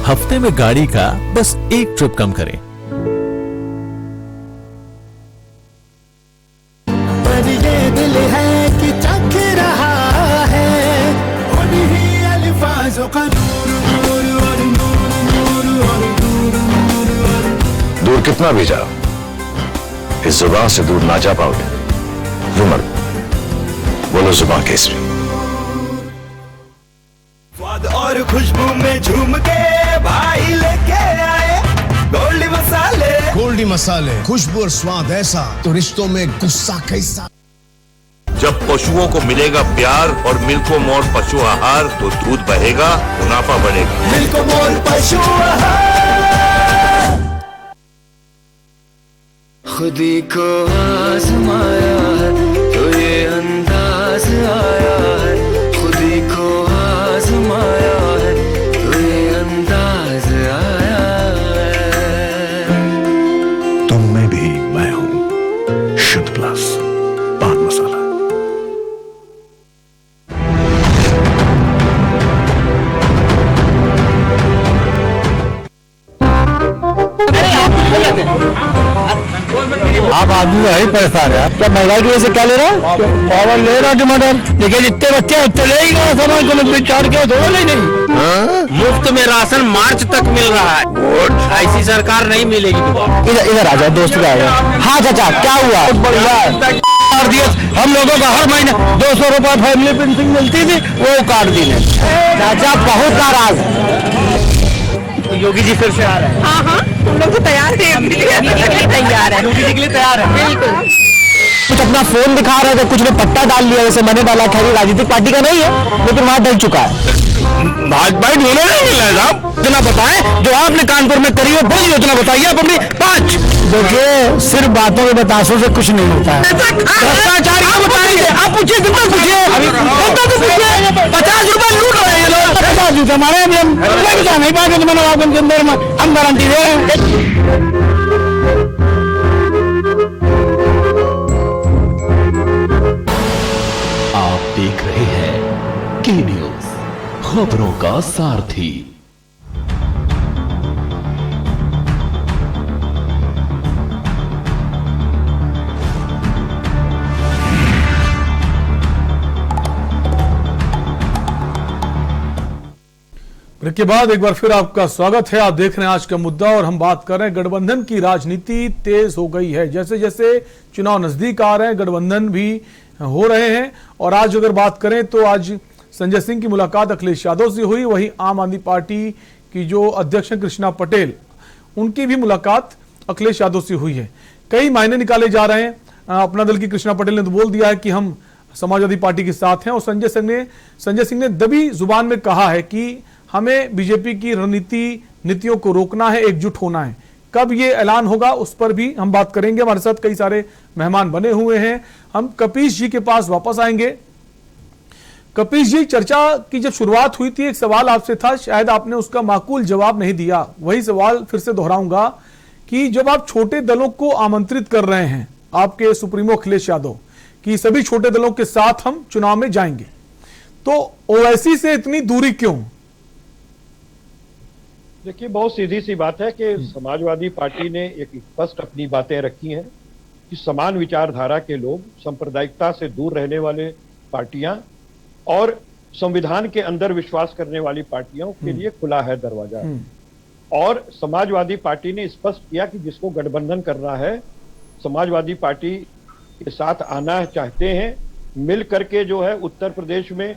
हफ्ते में गाड़ी का बस एक ट्रिप कम करें। पर ये दिल है कि चख रहा है उन्हीं अल्फाजों का नूर नूर और नूर नूर और नूर नूर और दूर कितना भी जाओ, इस जुबान से दूर ना जा पाओगे। रुमर बोलो जुबान केसरी। स्वाद और खुशबू में झूम के भाई लेके आए गोल्डी मसाले। गोल्डी मसाले, खुशबू और स्वाद ऐसा तो रिश्तों में गुस्सा कैसा। जब पशुओं को मिलेगा प्यार और मिल्को मोर पशु आहार, तो दूध बहेगा, मुनाफा बढ़ेगा। मिल्को मोर पशु आहार। खुदी को आजमाया है तो ये अंदाज आया है, खुदी को आजमाया है तो ये अंदाज आया है। तुम में भी मैं हूं, शुद्ध प्लस पान मसाला। आप आदमी है परेशान है, क्या महंगाई की वजह से क्या ले रहा है? पावर ले रहा टमाटर, लेकिन जितने बच्चे हैं उतने ले ही ना सामान को लोग चार के थोड़ा नहीं। मुफ्त में राशन मार्च तक मिल रहा है, ऐसी सरकार नहीं मिलेगी दोबारा। इधर आ जाओ, दोस्त का आ जाओ। हाँ चाचा, क्या हुआ? काट दिया हम लोगों का, हर महीने 200 रुपए फैमिली पेंशन मिलती थी, वो काट दी। चाचा बहुत नाराज। योगी जी फिर से आ रहे हैं। हाँ हाँ, हम लोग तो तैयार हैं, योगी जी के लिए तैयार है। योगी जी के लिए तैयार है। बिल्कुल। कुछ अपना फोन दिखा रहे थे, कुछ ने पट्टा डाल लिया, जैसे मने वाला खैर राजनीतिक पार्टी का नहीं है, लेकिन वहां डल चुका है। भाजपा ढूंढने नहीं मिल रहा है साहब। इतना बताएं जो आपने कानपुर में करी हो, बोलिए उतना बताइए। आप अपनी 5 देखिए, सिर्फ बातों के बतासों से कुछ नहीं होता है। भ्रष्टाचार क्या बताएंगे आप? पूछिए, कितना पूछिए, 50 रुपए लूट रहे हैं ये लोग। 50 जूते हमारे नहीं पाएंगे तो मैंने आपके अंदर हम गारंटी दे रहे हैं। आप देख रहे हैं के न्यूज, खबरों का सारथी। ब्रेक के बाद एक बार फिर आपका स्वागत है। आप देख रहे हैं आज का मुद्दा और हम बात कर रहे हैं गठबंधन की राजनीति तेज हो गई है। जैसे जैसे चुनाव नजदीक आ रहे हैं, गठबंधन भी हो रहे हैं। और आज अगर बात करें तो आज संजय सिंह की मुलाकात अखिलेश यादव से हुई। वहीं आम आदमी पार्टी की जो अध्यक्ष हैं कृष्णा पटेल, उनकी भी मुलाकात अखिलेश यादव से हुई है। कई मायने निकाले जा रहे हैं। अपना दल की कृष्णा पटेल ने तो बोल दिया है कि हम समाजवादी पार्टी के साथ हैं, और संजय सिंह ने दबी जुबान में कहा है कि हमें बीजेपी की रणनीति नीतियों को रोकना है, एकजुट होना है। कब ये ऐलान होगा उस पर भी हम बात करेंगे। हमारे साथ कई सारे मेहमान बने हुए हैं। हम कपीश जी के पास वापस आएंगे। कपीश जी, चर्चा की जब शुरुआत हुई थी, एक सवाल आपसे था, शायद आपने उसका माकूल जवाब नहीं दिया। वही सवाल फिर से दोहराऊंगा कि जब आप छोटे दलों को आमंत्रित कर रहे हैं, आपके सुप्रीमो अखिलेश यादव, कि सभी छोटे दलों के साथ हम चुनाव में जाएंगे, तो ओवैसी से इतनी दूरी क्यों? देखिए, बहुत सीधी सी बात है कि समाजवादी पार्टी ने एक स्पष्ट अपनी बातें रखी हैं कि समान विचारधारा के लोग, सांप्रदायिकता से दूर रहने वाले पार्टियां और संविधान के अंदर विश्वास करने वाली पार्टियों के लिए खुला है दरवाजा। और समाजवादी पार्टी ने स्पष्ट किया कि जिसको गठबंधन करना है, समाजवादी पार्टी के साथ आना चाहते हैं, मिल करके जो है उत्तर प्रदेश में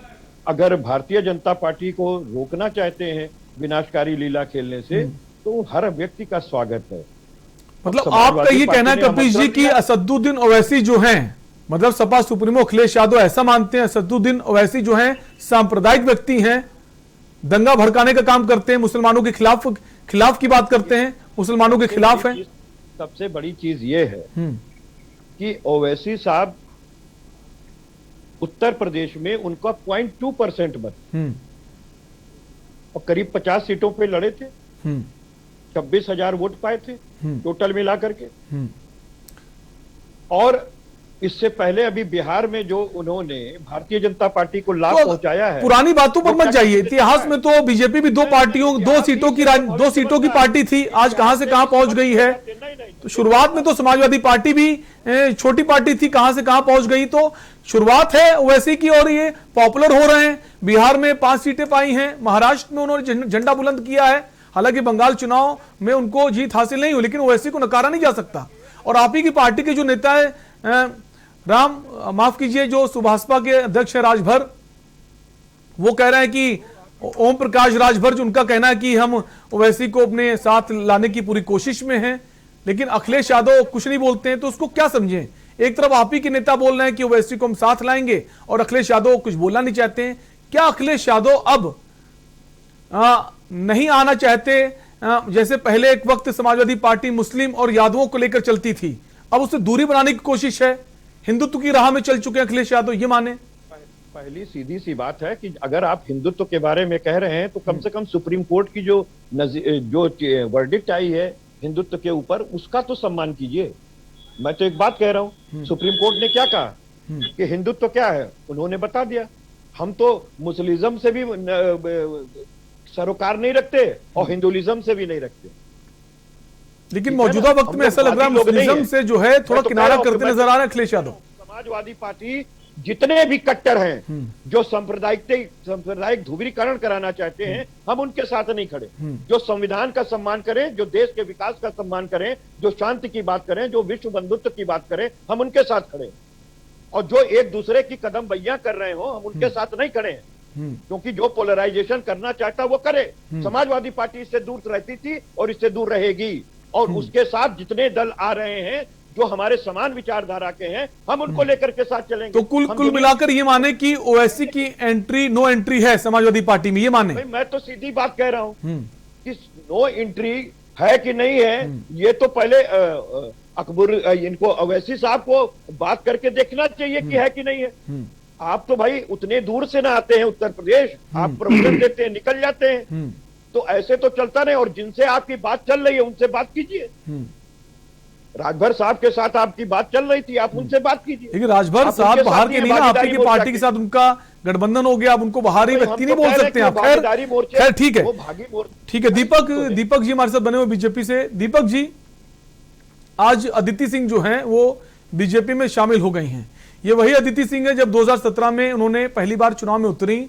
अगर भारतीय जनता पार्टी को रोकना चाहते हैं विनाशकारी लीला खेलने से, तो हर व्यक्ति का स्वागत है। मतलब आपका ये कहना है कपीश जी की असदुद्दीन ओवैसी जो हैं, मतलब सपा सुप्रीमो अखिलेश यादव ऐसा मानते हैं असदुद्दीन ओवैसी जो हैं सांप्रदायिक व्यक्ति हैं, दंगा भड़काने का काम करते हैं, मुसलमानों के खिलाफ की बात करते हैं, मुसलमानों के खिलाफ हैं। सबसे बड़ी चीज ये है कि ओवैसी साहब उत्तर प्रदेश में उनका 0.2% मत और करीब 50 सीटों पे लड़े थे, 26,000 वोट पाए थे टोटल मिला करके। और इससे पहले अभी बिहार में जो उन्होंने भारतीय जनता पार्टी को लाभ पहुंचाया है। पुरानी बातों पर मत जाइए। इतिहास में तो बीजेपी भी दो सीटों की पार्टी थी, आज कहां से कहां पहुंच गई है। तो शुरुआत में तो समाजवादी पार्टी भी छोटी पार्टी थी, कहां से कहां पहुंच गई। तो शुरुआत है ओवैसी की और ये पॉपुलर हो रहे हैं। बिहार में 5 सीटें पाई हैं, महाराष्ट्र में उन्होंने झंडा बुलंद किया है। हालांकि बंगाल चुनाव में उनको जीत हासिल नहीं हुई, लेकिन ओवैसी को नकारा नहीं जा सकता। और आप ही की पार्टी के जो नेता है माफ कीजिए, जो सुभाषपा के अध्यक्ष है राजभर, वो कह रहे हैं कि ओम प्रकाश राजभर, जो उनका कहना है कि हम ओवैसी को अपने साथ लाने की पूरी कोशिश में हैं, लेकिन अखिलेश यादव कुछ नहीं बोलते हैं। तो उसको क्या समझें? एक तरफ आप ही के नेता बोल रहे हैं कि ओवैसी को हम साथ लाएंगे और अखिलेश यादव कुछ बोलना नहीं चाहते हैं। क्या अखिलेश यादव अब नहीं आना चाहते? जैसे पहले एक वक्त समाजवादी पार्टी मुस्लिम और यादवों को लेकर चलती थी, अब उससे दूरी बनाने की कोशिश है, हिंदुत्व की राह में चल चुके हैं अखिलेश यादव, ये माने? पहली सीधी सी बात है कि अगर आप हिंदुत्व के बारे में कह रहे हैं तो कम से कम सुप्रीम कोर्ट की जो वर्डिक्ट आई है हिंदुत्व के ऊपर, उसका तो सम्मान कीजिए। मैं तो एक बात कह रहा हूं, सुप्रीम कोर्ट ने क्या कहा कि हिंदुत्व क्या है, उन्होंने बता दिया। हम तो मुस्लिज्म से भी सरोकार नहीं रखते और हिंदुइज्म से भी नहीं रखते। लेकिन मौजूदा वक्त में ऐसा लग रहा है मुस्लिम से जो है थोड़ा किनारा करते नजर आ रहे हैं अखिलेश यादव। समाजवादी पार्टी जितने भी कट्टर हैं, जो सांप्रदायिक ध्रुवीकरण कराना चाहते हैं, हम उनके साथ नहीं खड़े। जो संविधान का सम्मान करें, जो देश के विकास का सम्मान करें, जो शांति की बात करें, जो विश्व बंधुत्व की बात करें, हम उनके साथ खड़े। और जो एक दूसरे की कदम बैया कर रहे हो, हम उनके साथ नहीं खड़े हैं। क्योंकि जो पोलराइजेशन करना चाहता वो करे। समाजवादी पार्टी इससे दूर रहती थी और इससे दूर रहेगी, और उसके साथ जितने दल आ रहे हैं जो हमारे समान विचारधारा के हैं, हम उनको लेकर के साथ चलेंगे। तो कुल मिलाकर ये माने कि ओवैसी की एंट्री नो एंट्री है समाजवादी पार्टी में, ये माने? मैं तो सीधी बात कह रहा हूं कि नो एंट्री है कि नहीं है, ये तो पहले अकबर इनको ओवैसी साहब को बात करके देखना चाहिए कि है कि नहीं है। आप तो भाई उतने दूर से ना आते हैं उत्तर प्रदेश, आप प्रवचन देते हैं निकल जाते हैं, तो ऐसे तो चलता नहीं। और जिनसे आपकी बात चल रही है उनसे बात कीजिए। राजभर साहब के साथ आपकी बात चल रही थी, आप उनसे बात कीजिए। लेकिन राजभर साहब बाहर के नहीं ना, आपकी पार्टी के साथ उनका गठबंधन हो गया, आप उनको बाहरी व्यक्ति नहीं बोल सकते हैं। खैर ठीक है, ठीक है। दीपक जी हमारे साथ बने हुए बीजेपी से। दीपक जी, आज अदिति सिंह जो हैं वो बीजेपी में शामिल हो गई हैं। ये वही अदिति सिंह है जब 2017 में उन्होंने पहली बार चुनाव में उतरी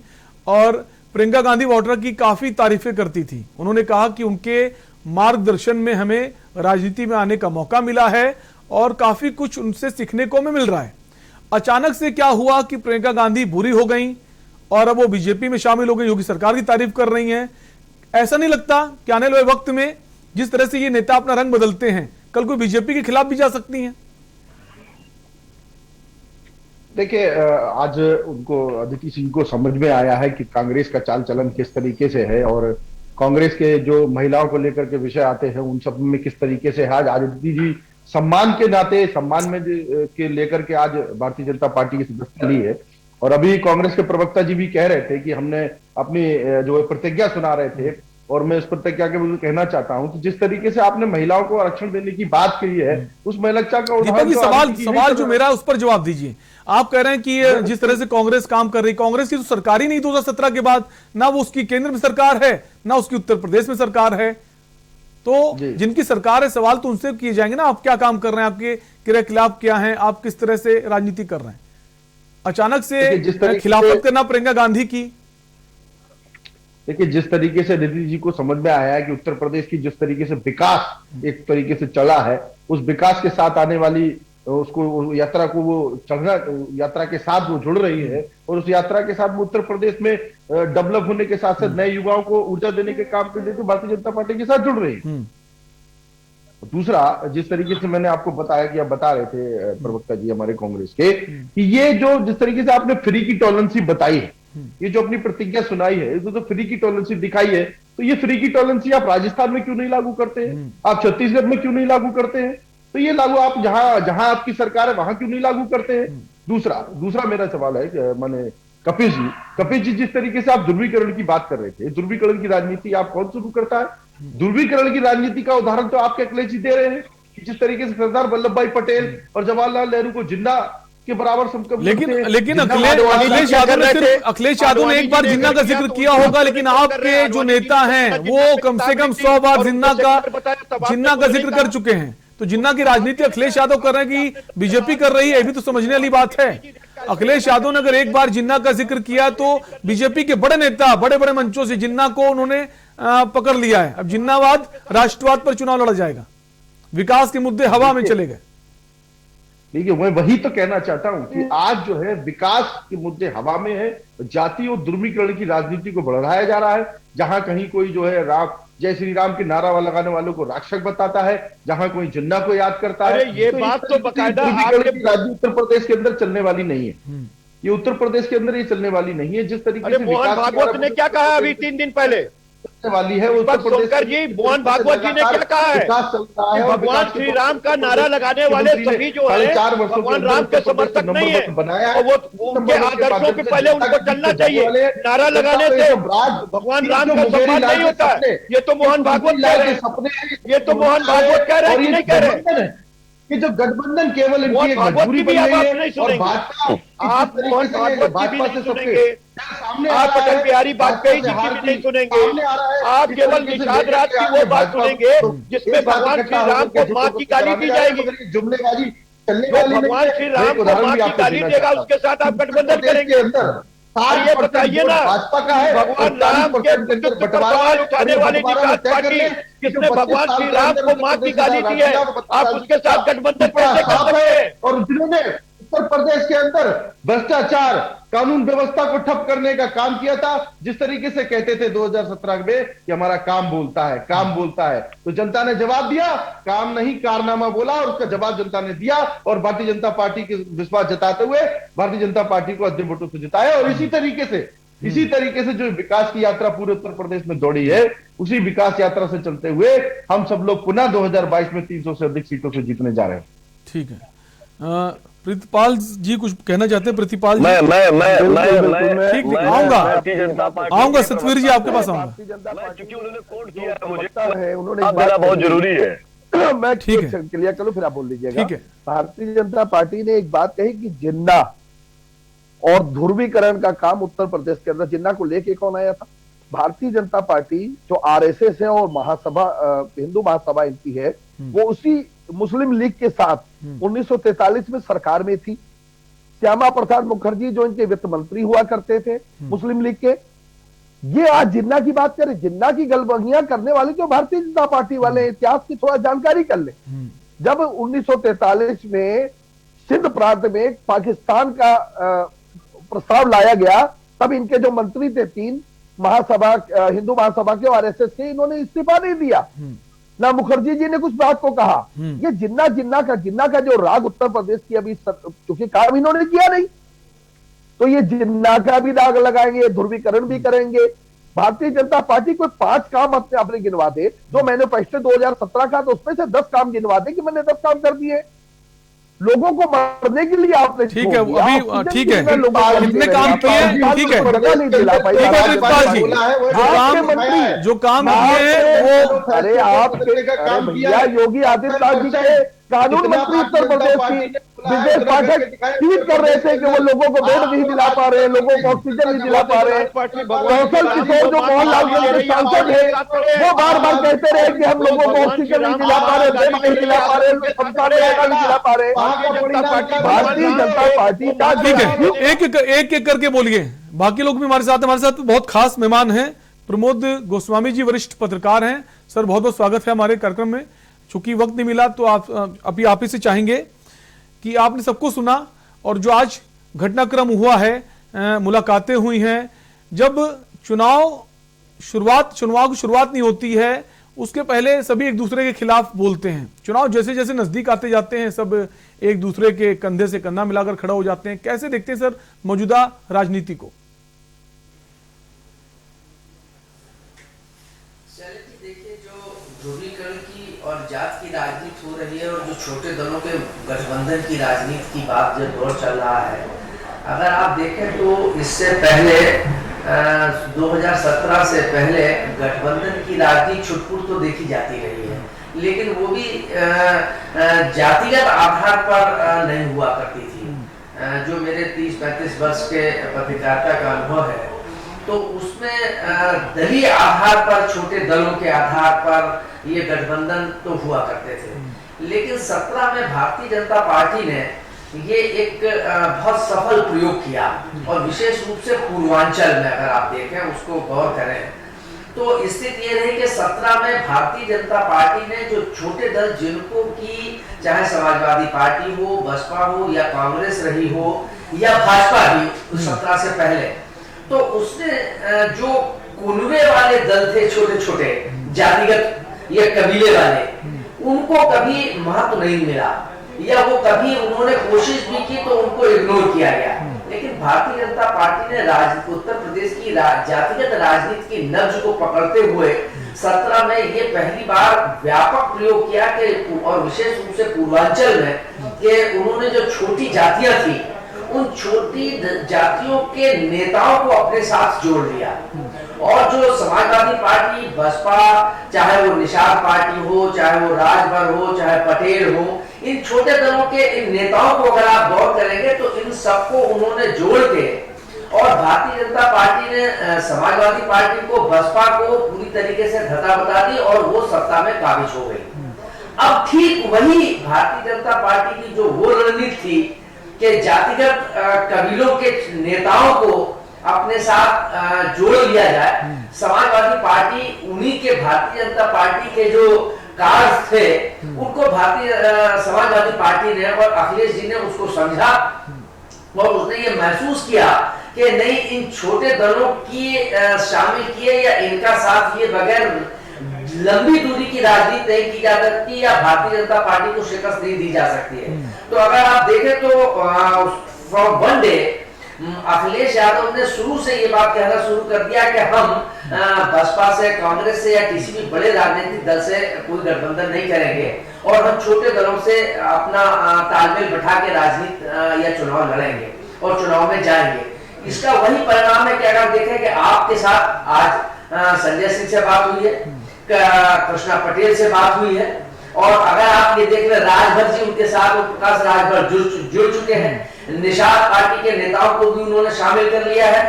और प्रियंका गांधी वाड्रा की काफी तारीफें करती थी। उन्होंने कहा कि उनके मार्गदर्शन में हमें राजनीति में आने का मौका मिला है और काफी कुछ उनसे सीखने को हमें मिल रहा है। अचानक से क्या हुआ कि प्रियंका गांधी बुरी हो गई और अब वो बीजेपी में शामिल हो गई, योगी सरकार की तारीफ कर रही हैं। ऐसा नहीं लगता कि आने वाले वक्त में जिस तरह से ये नेता अपना रंग बदलते हैं, कल को बीजेपी के खिलाफ भी जा सकती हैं? देखिए, आज उनको अदिति सिंह को समझ में आया है कि कांग्रेस का चाल चलन किस तरीके से है और कांग्रेस के जो महिलाओं को लेकर के विषय आते हैं उन सब में किस तरीके से है। आज अदिति जी सम्मान के नाते, सम्मान में के लेकर के आज भारतीय जनता पार्टी की सदस्यता ली है। और अभी कांग्रेस के प्रवक्ता जी भी कह रहे थे कि हमने अपनी जो प्रतिज्ञा सुना रहे थे, और मैं इस प्रतिज्ञा के बिल्कुल कहना चाहता हूं कि जिस तरीके से आपने महिलाओं को आरक्षण देने की बात की है, उस महिला का सवाल जो मेरा, उस पर जवाब दीजिए। आप कह रहे हैं कि जिस तरह से कांग्रेस काम कर रही, कांग्रेस की तो सरकार ही नहीं 2017 के बाद, ना वो उसकी केंद्र में सरकार है ना उसकी उत्तर प्रदेश में सरकार है। तो जिनकी सरकार है, सवाल तो उनसे किए जाएंगे ना, आप क्या काम कर रहे हैं, आपके क्रियाकलाप क्या हैं, आप किस तरह से राजनीति कर रहे हैं। अचानक से खिलाफत करना प्रियंका गांधी की। देखिए, जिस तरीके से अदिति जी को समझ में आया है कि उत्तर प्रदेश की जिस तरीके से विकास एक तरीके से चला है, उस विकास के साथ आने वाली उसको यात्रा को वो चलना, यात्रा के साथ वो जुड़ रही है और उस यात्रा के साथ वो उत्तर प्रदेश में डेवलप होने के साथ साथ नए युवाओं को ऊर्जा देने के काम के लिए भारतीय जनता पार्टी के साथ जुड़ रही है। दूसरा, जिस तरीके से मैंने आपको बताया कि आप बता रहे थे प्रवक्ता जी हमारे कांग्रेस के, कि ये जो जिस तरीके से आपने फ्री की टॉलरेंसी बताई है, ये जो अपनी प्रतिज्ञा सुनाई है, तो फ्री की टॉलरेंसी दिखाई है, तो ये फ्री की टॉलरेंसी आप राजस्थान में क्यों नहीं लागू करते हैं, आप छत्तीसगढ़ में क्यों नहीं लागू करते हैं, तो ये लागू आप जहां आपकी सरकार है वहां क्यों नहीं लागू करते हैं। दूसरा मेरा सवाल है, माने कपिल जी जिस तरीके से आप ध्रुवीकरण की बात कर रहे थे, ध्रुवीकरण की राजनीति आप कौन शुरू करता है? ध्रुवीकरण की राजनीति का उदाहरण तो आपके अखिलेश जी दे रहे हैं कि जिस तरीके से सरदार वल्लभ भाई पटेल और जवाहरलाल नेहरू को जिन्ना के बराबर लेकिन अखिलेश यादव ने एक बार जिन्ना का जिक्र किया होगा, लेकिन आपके जो नेता हैं वो कम से कम 100 बार जिन्ना का जिक्र कर चुके हैं। तो जिन्ना की राजनीति अखिलेश यादव कर रहे हैं कि बीजेपी कर रही है, ये भी तो समझने वाली बात है। अखिलेश यादव ने अगर एक बार जिन्ना का जिक्र किया तो बीजेपी के बड़े नेता बड़े बड़े मंचों से जिन्ना को उन्होंने पकड़ लिया है। अब जिन्नावाद राष्ट्रवाद पर चुनाव लड़ा जाएगा, विकास के मुद्दे हवा में चले गए। देखिए, मैं वही तो कहना चाहता हूं कि आज जो है विकास के मुद्दे हवा में है, जाति और ध्रुवीकरण की राजनीति को बढ़ाया जा रहा है। जहां कहीं कोई जो है राम जय श्री राम के नारा लगाने वालों को राक्षस बताता है, जहां कोई जिन्ना को याद करता है। ये बात तो बकायदा राजनीति उत्तर प्रदेश के अंदर चलने वाली नहीं है, ये उत्तर प्रदेश के अंदर ये चलने वाली नहीं है। जिस तरीके से मोहन भागवत ने क्या कहा अभी 3 दिन पहले वाली है उत्तर प्रदेश जी, मोहन भागवत जी ने क्या कहा है? भगवान श्री राम का नारा लगाने वाले सभी जो है भगवान राम के समर्थक नहीं है, और वो उनके आदर्शों के पहले उनको चलना चाहिए। नारा लगाने से भगवान राम का सम्मान नहीं होता है। ये तो मोहन भागवत कह रहे हैं, ये तो मोहन भागवत कह रहे हैं कि नहीं कह रहे कि जो गठबंधन केवल इनकी एक मजबूरी बन गई है और भाजपा आप मोहन भागवत से सुनेंगे, आप अटल बिहारी वाजपेयी जी की भी नहीं सुनेंगे, आप केवल निषाद राज की वो बात सुनेंगे जिसमें भगवान श्री राम को मां की गाली दी जाएगी। जुमलेबाजी भगवान श्री राम को मां की गाली देगा, उसके साथ आप गठबंधन करेंगे। ये बताइए ना, भाजपा का है भगवान राम के सवाल उठाने वाली निषाद पार्टी किसने भगवान श्री राम को मां की गाली दी है, आप उसके साथ गठबंधन कैसे कर सकते हैं? और जिन्होंने उत्तर प्रदेश के अंदर भ्रष्टाचार, कानून व्यवस्था को ठप करने का काम किया था। जिस तरीके से कहते थे 2017 में कि हमारा काम बोलता है, काम बोलता है, तो जनता ने जवाब दिया, काम नहीं कारनामा बोला, और उसका जवाब जनता ने दिया और भारतीय जनता पार्टी के विश्वास जताते हुए भारतीय जनता पार्टी को अंतिम वोटों से जिताया। और इसी तरीके से जो विकास की यात्रा पूरे उत्तर प्रदेश में दौड़ी है, उसी विकास यात्रा से चलते हुए हम सब लोग पुनः 2022 में 300 से अधिक सीटों से जीतने जा रहे हैं। ठीक है, प्रतिपाल जी कुछ कहना चाहते हैं? प्रतिपाल जी, मैं ठीक, आऊंगा सतवीर जी, आपके पास आऊंगा। क्योंकि उन्होंने कोड किया है मुझे, उन्होंने बहुत जरूरी है। मैं ठीक है क्लियर करूं, फिर आप बोल लीजिएगा। ठीक है, भारतीय जनता पार्टी ने एक बात कही कि जिन्ना और ध्रुवीकरण का काम उत्तर प्रदेश के अंदर, जिन्ना को लेके कौन आया था? भारतीय जनता पार्टी जो आरएसएस है और महासभा, हिंदू महासभा इनकी है, वो उसी मुस्लिम लीग के साथ 1943 में सरकार में थी। श्यामा प्रसाद मुखर्जी जो इनके वित्त मंत्री हुआ करते थे मुस्लिम लीग के, ये आज जिन्ना की बात करें, जिन्ना की गलबगियां करने वाले जो भारतीय जनता पार्टी वाले, इतिहास की थोड़ा जानकारी कर ले। जब 1943 में सिंध प्रांत में पाकिस्तान का प्रस्ताव लाया गया, तब इनके जो मंत्री थे 3 महासभा, हिंदू महासभा के और आरएसएस के, इन्होंने इस्तीफा नहीं दिया। ना मुखर्जी जी ने कुछ बात को कहा। ये जिन्ना का जो राग उत्तर प्रदेश की अभी, क्योंकि काम इन्होंने किया नहीं, तो ये जिन्ना का भी दाग लगाएंगे, ध्रुवीकरण भी करेंगे। भारतीय जनता पार्टी को 5 काम अपने गिनवा दे, जो मैंने पिछले 2017 का, तो उसमें से 10 काम गिनवा दे कि मैंने 10 काम कर दिए। लोगों को मरने के लिए आपने, ठीक है, अभी ठीक है, कितने काम किए? ठीक है, जो काम किए वो, अरे आप भैया योगी आदित्यनाथ जी के कानून मंत्री उत्तर प्रदेश की विजय पाठक ट्वीट कर रहे थे कि वो लोगों को बेड नहीं दिला पा रहे, लोगों को ऑक्सीजन नहीं दिला पा रहे। कौशल किशोर जो मोहनलालगंज के सांसद है, वो बार बार कहते रहे कि हम लोगों को ऑक्सीजन नहीं दिला पा रहे, बेड नहीं दिला पा रहे, नहीं दिला पा रहे। भारतीय जनता पार्टी का, ठीक है, एक करके बोलिए, बाकी लोग भी हमारे साथ बहुत खास मेहमान हैं। प्रमोद गोस्वामी जी वरिष्ठ पत्रकार हैं। सर बहुत बहुत स्वागत है हमारे कार्यक्रम में। चूंकि वक्त नहीं मिला तो अभी आप ही से चाहेंगे कि आपने सबको सुना, और जो आज घटनाक्रम हुआ है, मुलाकातें हुई हैं, जब चुनाव की शुरुआत नहीं होती है, उसके पहले सभी एक दूसरे के खिलाफ बोलते हैं। चुनाव जैसे जैसे नजदीक आते जाते हैं, सब एक दूसरे के कंधे से कंधा मिलाकर खड़ा हो जाते हैं। कैसे देखते हैं सर मौजूदा राजनीति को? देखिए, जो ध्रुवीकरण की और जात की राजनीति हो रही है, और जो छोटे दलों के गठबंधन की राजनीति की बात जब दौर चल रहा है, अगर आप देखें तो इससे पहले 2017 से पहले गठबंधन की राजनीति छुटपुट तो देखी जाती रही है, लेकिन वो भी जातिगत आधार पर नहीं हुआ करती थी। जो मेरे 30-35 वर्ष के पत्रकारिता का अनुभव है, तो उसमें दलीय आधार पर, छोटे दलों के आधार पर ये गठबंधन तो हुआ करते थे। लेकिन 17 में भारतीय जनता पार्टी ने ये एक बहुत सफल प्रयोग किया, और विशेष रूप से पूर्वांचल में अगर आप देखें, उसको गौर करें, तो स्थिति ये रही कि 17 में भारतीय जनता पार्टी ने जो छोटे दल, जिनको की चाहे समाजवादी पार्टी हो, बसपा हो, या कांग्रेस रही हो, या भाजपा भी 17 से पहले, तो उसने जो कुनबे वाले दल थे, छोटे छोटे जातिगत या कबीले वाले, उनको कभी महत्व नहीं मिला, या वो कभी उन्होंने कोशिश भी की तो उनको इग्नोर किया गया। लेकिन भारतीय जनता पार्टी ने उत्तर प्रदेश की जातिगत राजनीति की नब्ज को पकड़ते हुए 17 में ये पहली बार व्यापक प्रयोग किया कि, और विशेष रूप से पूर्वांचल में, कि उन्होंने जो छोटी जातियां थी, उन छोटी जातियों के नेताओं को अपने साथ जोड़ लिया, और जो समाजवादी पार्टी, बसपा, चाहे वो निषाद पार्टी हो, चाहे वो राजभर हो, चाहे पटेल हो, इन छोटे दलों के इन नेताओं को अगर आप गौर करेंगे तो इन सबको उन्होंने जोड़ के, और भारतीय जनता पार्टी ने समाजवादी पार्टी को, बसपा को पूरी तरीके से धता बता दी, और वो सत्ता में काबिज हो गई। अब ठीक वही भारतीय जनता पार्टी की जो वो रणनीति थी कि जातिगत कबीलों के नेताओं को अपने साथ जोड़ लिया जाए, समाजवादी पार्टी उन्हीं के, भारतीय जनता पार्टी के जो कार्ड थे उनको भारतीय समाजवादी पार्टी ने और अखिलेश जी ने उसको समझा और उसने ये महसूस किया कि नहीं, इन छोटे दलों की शामिल किए या इनका साथ ये बगैर लंबी दूरी की राजनीति नहीं की जा सकती या भारतीय जनता पार्टी को शिकस्त नहीं दी जा सकती है। तो अगर आप देखें तो from one day Akhilesh Yadav ने शुरू से ये बात कहना शुरू कर दिया कि हम बसपा से, कांग्रेस से या किसी भी बड़े राजनीतिक दल से कोई गठबंधन नहीं करेंगे और हम छोटे दलों से अपना तालमेल बैठा के राजनीति या चुनाव लड़ेंगे और चुनाव में जाएंगे। इसका वही परिणाम है कि अगर देखें कि आपके साथ आज संजय सिंह से बात हुई है, कृष्णा पटेल से बात हुई है और अगर आप ये देख ले राजभर जी उनके साथ प्रकाश राजभर जुड़ चुके हैं, निषाद पार्टी के नेताओं को भी उन्होंने शामिल कर लिया है।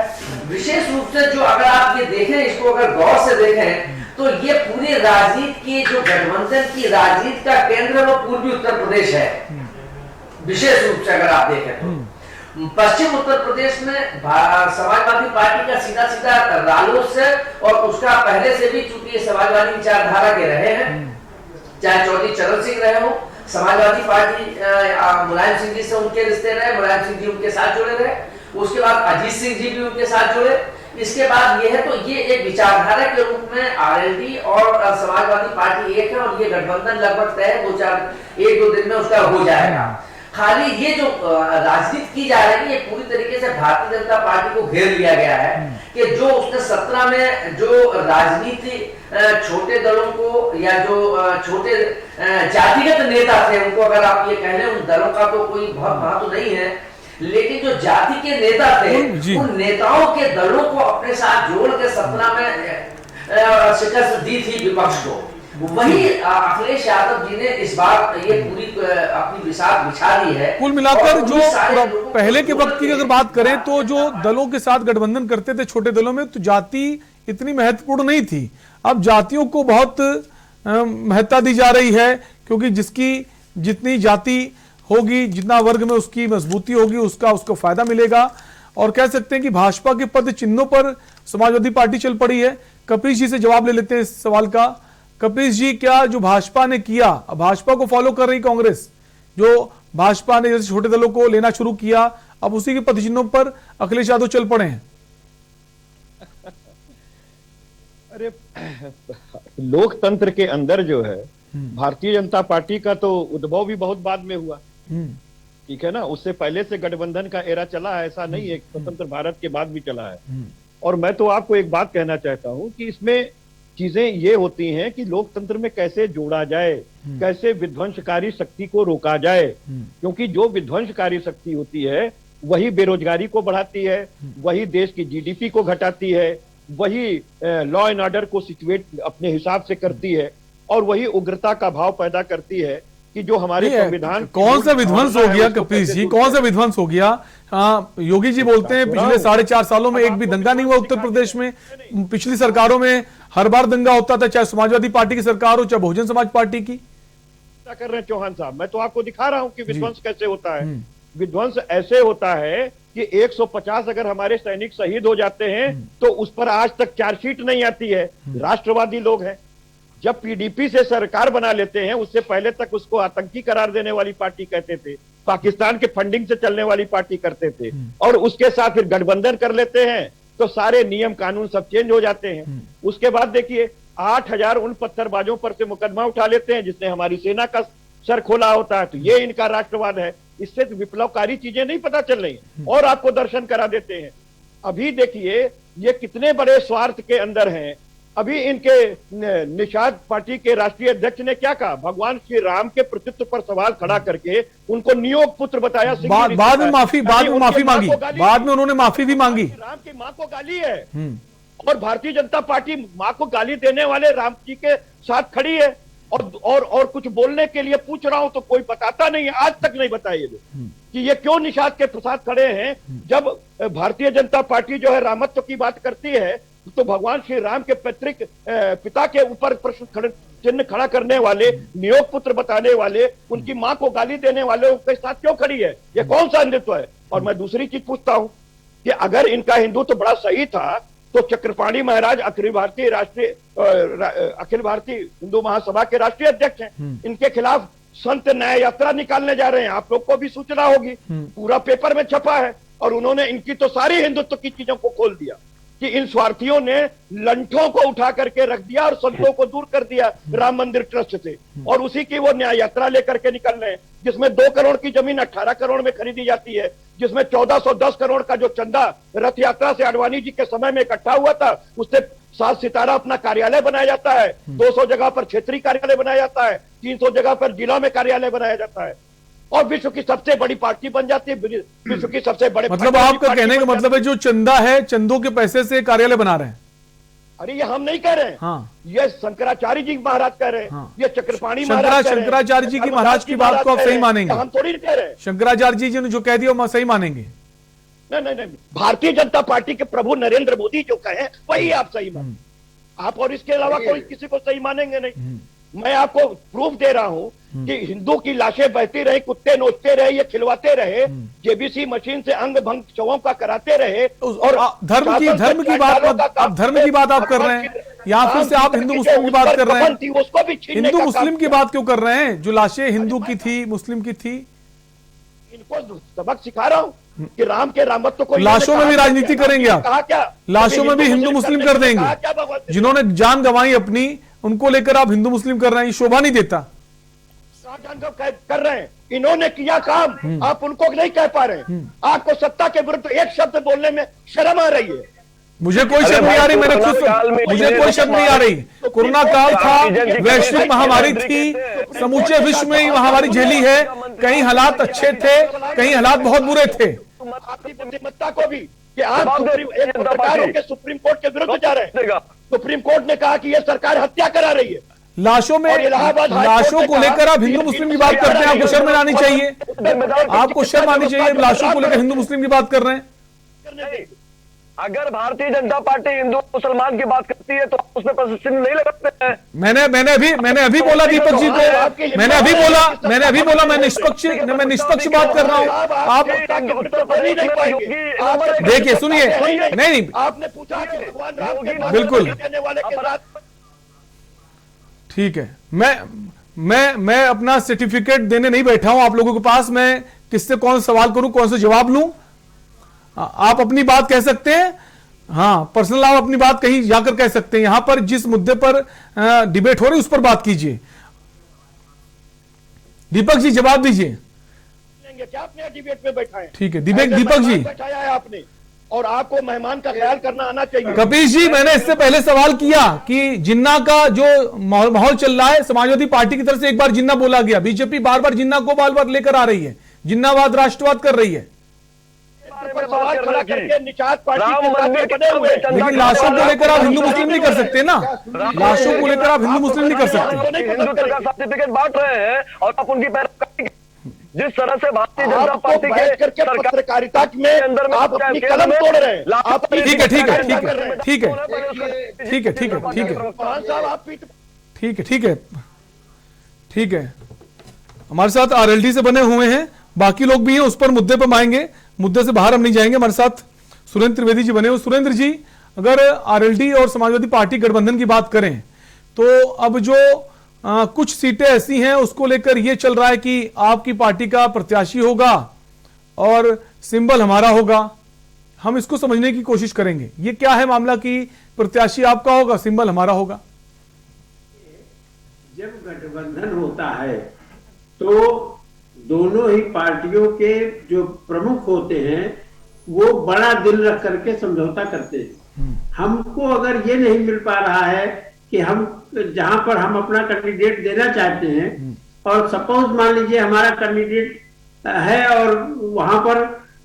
विशेष रूप से जो अगर आप ये देखें, इसको अगर गौर से देखें तो ये पूरी राजनीति की जो गठबंधन की राजनीति का केंद्र वो पूर्वी उत्तर प्रदेश है। विशेष रूप से अगर आप देखें तो पश्चिम उत्तर प्रदेश में समाजवादी पार्टी का सीधा सीधा रालोद से और उसका पहले से भी चूंकि समाजवादी विचारधारा के रहे हैं, चाहे चौधरी चरण सिंह रहे हो, समाजवादी पार्टी मुलायम सिंह जी से उनके रिश्ते रहे, मुलायम सिंह जी उनके साथ जुड़े रहे, उसके बाद अजीत सिंह जी भी उनके साथ जुड़े। इसके बाद ये है तो ये एक विचारधारा के रूप में आरएलडी और समाजवादी पार्टी एक है और ये गठबंधन लगभग तय है, एक दो दिन में उसका हो जाएगा। खाली ये जो राजनीति की जा रही है ये पूरी तरीके से भारतीय जनता पार्टी को घेर लिया गया है कि जो उसने 17 में जो राजनीति छोटे दलों को या जो छोटे जातिगत नेता थे उनको अगर आप ये कह लें, उन दलों का तो कोई बहुत महत्व नहीं है, लेकिन जो जाति के नेता थे उन नेताओं के दलों को अपने साथ जोड़ के 17 में शिकस्त दी थी विपक्ष को। वही अखिलेश यादव जी ने इस बार ये पूरी अपनी बिसात बिछा दी है। कुल मिलाकर जो पहले के वक्त की अगर बात करें तो जो दलों के साथ गठबंधन करते थे छोटे दलों में, तो जाति इतनी महत्वपूर्ण नहीं थी। अब जातियों को बहुत महत्ता दी जा रही है क्योंकि जिसकी जितनी जाति होगी, जितना वर्ग में उसकी मजबूती होगी, उसको फायदा मिलेगा। और कह सकते हैं कि भाजपा के पद चिन्हों पर समाजवादी पार्टी चल पड़ी है। कपिल जी से जवाब ले लेते हैं इस सवाल का। कपिल जी, क्या जो भाजपा ने किया, भाजपा को फॉलो कर रही कांग्रेस, जो भाजपा ने जैसे छोटे दलों को लेना शुरू किया, अब उसी के पद चिन्हों पर अखिलेश यादव चल पड़े हैं? अरे लोकतंत्र के अंदर जो है भारतीय जनता पार्टी का तो उद्भव भी बहुत बाद में हुआ, ठीक है ना। उससे पहले से गठबंधन का एरा चला है, ऐसा नहीं है, स्वतंत्र भारत के बाद भी चला है। और मैं तो आपको एक बात कहना चाहता हूं कि इसमें चीजें ये होती हैं कि लोकतंत्र में कैसे जोड़ा जाए, कैसे विध्वंसकारी शक्ति को रोका जाए, क्योंकि जो विध्वंसकारी शक्ति होती है वही बेरोजगारी को बढ़ाती है, वही देश की जीडीपी को घटाती है, वही लॉ एंड ऑर्डर को सिचुएट अपने हिसाब से करती है और वही उग्रता का भाव पैदा करती है कि जो हमारे संविधान। कौन सा विध्वंस हो गया कपिल जी, कौन सा विध्वंस हो गया? योगी जी बोलते हैं पिछले 4.5 सालों में एक भी दंगा नहीं हुआ उत्तर प्रदेश में। पिछली सरकारों में हर बार दंगा होता था, चाहे समाजवादी पार्टी की सरकार हो चाहे बहुजन समाज पार्टी की। क्या कर रहे हैं चौहान साहब, मैं तो आपको दिखा रहा हूं कि विध्वंस कैसे होता है। विध्वंस ऐसे होता है कि 150 अगर हमारे सैनिक शहीद हो जाते हैं तो उस पर आज तक चार्जशीट नहीं आती है। राष्ट्रवादी लोग हैं, जब पीडीपी से सरकार बना लेते हैं उससे पहले तक उसको आतंकी करार देने वाली पार्टी कहते थे, पाकिस्तान के फंडिंग से चलने वाली पार्टी करते थे, और उसके साथ फिर गठबंधन कर लेते हैं तो सारे नियम कानून सब चेंज हो जाते हैं। उसके बाद देखिए 8000 उन पत्थरबाजों पर से मुकदमा उठा लेते हैं जिसने हमारी सेना का सर खोला होता है, तो ये इनका राष्ट्रवाद है। इससे तो विप्लवकारी चीजें नहीं पता चल रही हैं। और आपको दर्शन करा देते हैं, अभी देखिए ये कितने बड़े स्वार्थ के अंदर हैं। अभी इनके निषाद पार्टी के राष्ट्रीय अध्यक्ष ने क्या कहा, भगवान श्री राम के प्रतित्व पर सवाल खड़ा करके उनको नियोग पुत्र बताया। बाद में माफी मांगी, बाद में उन्होंने माफी भी मांगी। राम की मां को गाली है और भारतीय जनता पार्टी मां को गाली देने वाले राम जी के साथ खड़ी है। और कुछ बोलने के लिए पूछ रहा हूं तो कोई बताता नहीं है, आज तक नहीं बताइए कि ये क्यों निषाद के साथ खड़े हैं। जब भारतीय जनता पार्टी जो है रामत्व की बात करती है तो भगवान श्री राम के पैतृक पिता के ऊपर प्रश्न चिन्ह खड़ा करने वाले, नियोग पुत्र बताने वाले, उनकी मां को गाली देने वाले के साथ क्यों खड़ी है? ये कौन सा हिंदुत्व है? और मैं दूसरी चीज पूछता हूं कि अगर इनका हिंदुत्व बड़ा सही था तो चक्रपाणी महाराज अखिल भारतीय हिंदू महासभा के राष्ट्रीय अध्यक्ष हैं। इनके खिलाफ संत न्याय यात्रा निकालने जा रहे हैं, आप लोग को भी सूचना होगी, पूरा पेपर में छपा है। और उन्होंने इनकी तो सारी हिंदुत्व की चीजों को खोल दिया कि इन स्वार्थियों ने लंठों को उठा करके रख दिया और संतों को दूर कर दिया राम मंदिर ट्रस्ट से, और उसी की वो न्याय यात्रा लेकर के निकल रहे हैं, जिसमें 2 करोड़ की जमीन 18 करोड़ में खरीदी जाती है, जिसमें 1410 करोड़ का जो चंदा रथ यात्रा से आडवाणी जी के समय में इकट्ठा हुआ था, उससे 7 सितारा अपना कार्यालय बनाया जाता है, 200 जगह पर क्षेत्रीय कार्यालय बनाया जाता है, 300 जगह पर जिला में कार्यालय बनाया जाता है, और विश्व की सबसे बड़ी पार्टी बन जाती है, विश्व की सबसे बड़े। मतलब आपका कहने का मतलब है जो चंदा है, चंदों के पैसे से कार्यालय बना रहे हैं? अरे ये हम नहीं कह रहे हैं, हाँ। ये शंकराचार्य जी महाराज कह रहे हैं, हाँ। ये चक्रपाणी शंकराचार्य जी की महाराज की बात को आप सही मानेंगे? हम थोड़ी कह रहे हैं शंकराचार्य जी ने जो कह दिया वो सही मानेंगे? नहीं, भारतीय जनता पार्टी के प्रभु नरेंद्र मोदी जो कहे वही आप सही मानेंगे, आप और इसके अलावा कोई किसी को सही मानेंगे नहीं। मैं आपको प्रूफ दे रहा हूं कि हिंदू की लाशें बहती रही, कुत्ते नोचते रहे, ये खिलवाते रहे, जेबीसी मशीन से अंग भंग शवों का कराते रहे, और धर्म की बात आप कर रहे हैं, या फिर से आप हिंदू मुस्लिम की बात कर रहे हैं? उसको भी हिंदू मुस्लिम की बात क्यों कर रहे हैं? जो लाशें हिंदू की थी, मुस्लिम की थी, इनको सबक सिखा रहा हूँ कि राम के रामत्व को। लाशों में भी राजनीति करेंगे आप? लाशों में भी हिंदू मुस्लिम कर देंगे? जिन्होंने जान गंवाई अपनी, उनको लेकर आप हिंदू मुस्लिम कर रहे हैं, ये शोभा नहीं देता। कर रहे हैं, इन्होंने किया काम, आप उनको नहीं कह पा रहे हैं। आपको सत्ता के विरुद्ध एक शब्द बोलने में शर्म आ रही है। मुझे कोई शर्म नहीं आ रही, मैंने खुद मुझे कोई शर्म नहीं आ रही। कोरोना काल था, वैश्विक महामारी थी, समूचे विश्व में महामारी झेली है, कई हालात अच्छे थे, कई हालात बहुत बुरे थे। आपकी बुद्धिमत्ता को भी कि आप पत्रकारों के सुप्रीम कोर्ट के विरुद्ध जा रहे हैं। सुप्रीम कोर्ट ने कहा कि यह सरकार हत्या करा रही है। लाशों को लेकर आप हिंदू मुस्लिम की बात करते हैं, आपको शर्म आनी चाहिए, आपको शर्म आनी चाहिए। लाशों को लेकर हिंदू मुस्लिम की बात कर रहे हैं। अगर भारतीय जनता पार्टी हिंदू मुसलमान की बात करती है तो उसमें प्रश्न नहीं लगाते हैं। मैंने अभी बोला दीपक जी को, मैंने अभी बोला मैं निष्पक्ष बात कर रहा हूँ। आप देखिए, सुनिए, नहीं, आपने पूछा कि भगवान बिल्कुल ठीक है। मैं अपना सर्टिफिकेट देने नहीं बैठा हूं आप लोगों के पास। मैं किससे कौन सवाल करूं, कौन से जवाब लूं? आप अपनी बात कह सकते हैं, हाँ, पर्सनल आप अपनी बात कहीं जाकर कह सकते हैं। यहां पर जिस मुद्दे पर डिबेट हो रही उस पर बात कीजिए। दीपक जी जवाब दीजिए। क्या आपने डिबेट में बैठा है? ठीक है, दीपक जी बैठाया है आपने, और आपको मेहमान का ख्याल करना आना चाहिए। कपीश जी, मैंने इससे पहले सवाल किया कि जिन्ना का जो माहौल चल रहा है, समाजवादी पार्टी की तरफ से एक बार जिन्ना बोला गया, बीजेपी बार बार जिन्ना को बार लेकर आ रही है, जिन्नावाद राष्ट्रवाद कर रही है, सवाल खड़ा करके निषाद पार्टी बने हुए। लेकिन लाशों को लेकर आप हिंदू मुस्लिम नहीं कर सकते ना, लाशों को लेकर आप हिंदू मुस्लिम नहीं कर सकते। हिंदुत्व का सर्टिफिकेट बांट रहे हैं और आप उनकी पैरवी जिस तरह से भारतीय जनता पार्टी के पत्रकारिता में अंदर आप अपनी कलम तोड़ रहे हैं। ठीक है। हमारे साथ आरएलडी से बने हुए हैं, बाकी लोग भी हैं, उस पर मुद्दे पर आएंगे, मुद्दे से बाहर हम नहीं जाएंगे। हमारे साथ सुरेंद्र त्रिवेदी जी बने हुए। सुरेंद्र जी, अगर आरएलडी और समाजवादी पार्टी गठबंधन की बात करें तो अब जो कुछ सीटें ऐसी हैं उसको लेकर यह चल रहा है कि आपकी पार्टी का प्रत्याशी होगा और सिंबल हमारा होगा। हम इसको समझने की कोशिश करेंगे, ये क्या है मामला कि प्रत्याशी आपका होगा, सिंबल हमारा होगा? जब गठबंधन होता है तो दोनों ही पार्टियों के जो प्रमुख होते हैं वो बड़ा दिल रख करके समझौता करते हैं। हमको अगर ये नहीं मिल पा रहा है कि हम जहां पर हम अपना कैंडिडेट देना चाहते हैं, और सपोज मान लीजिए हमारा कैंडिडेट है और वहां पर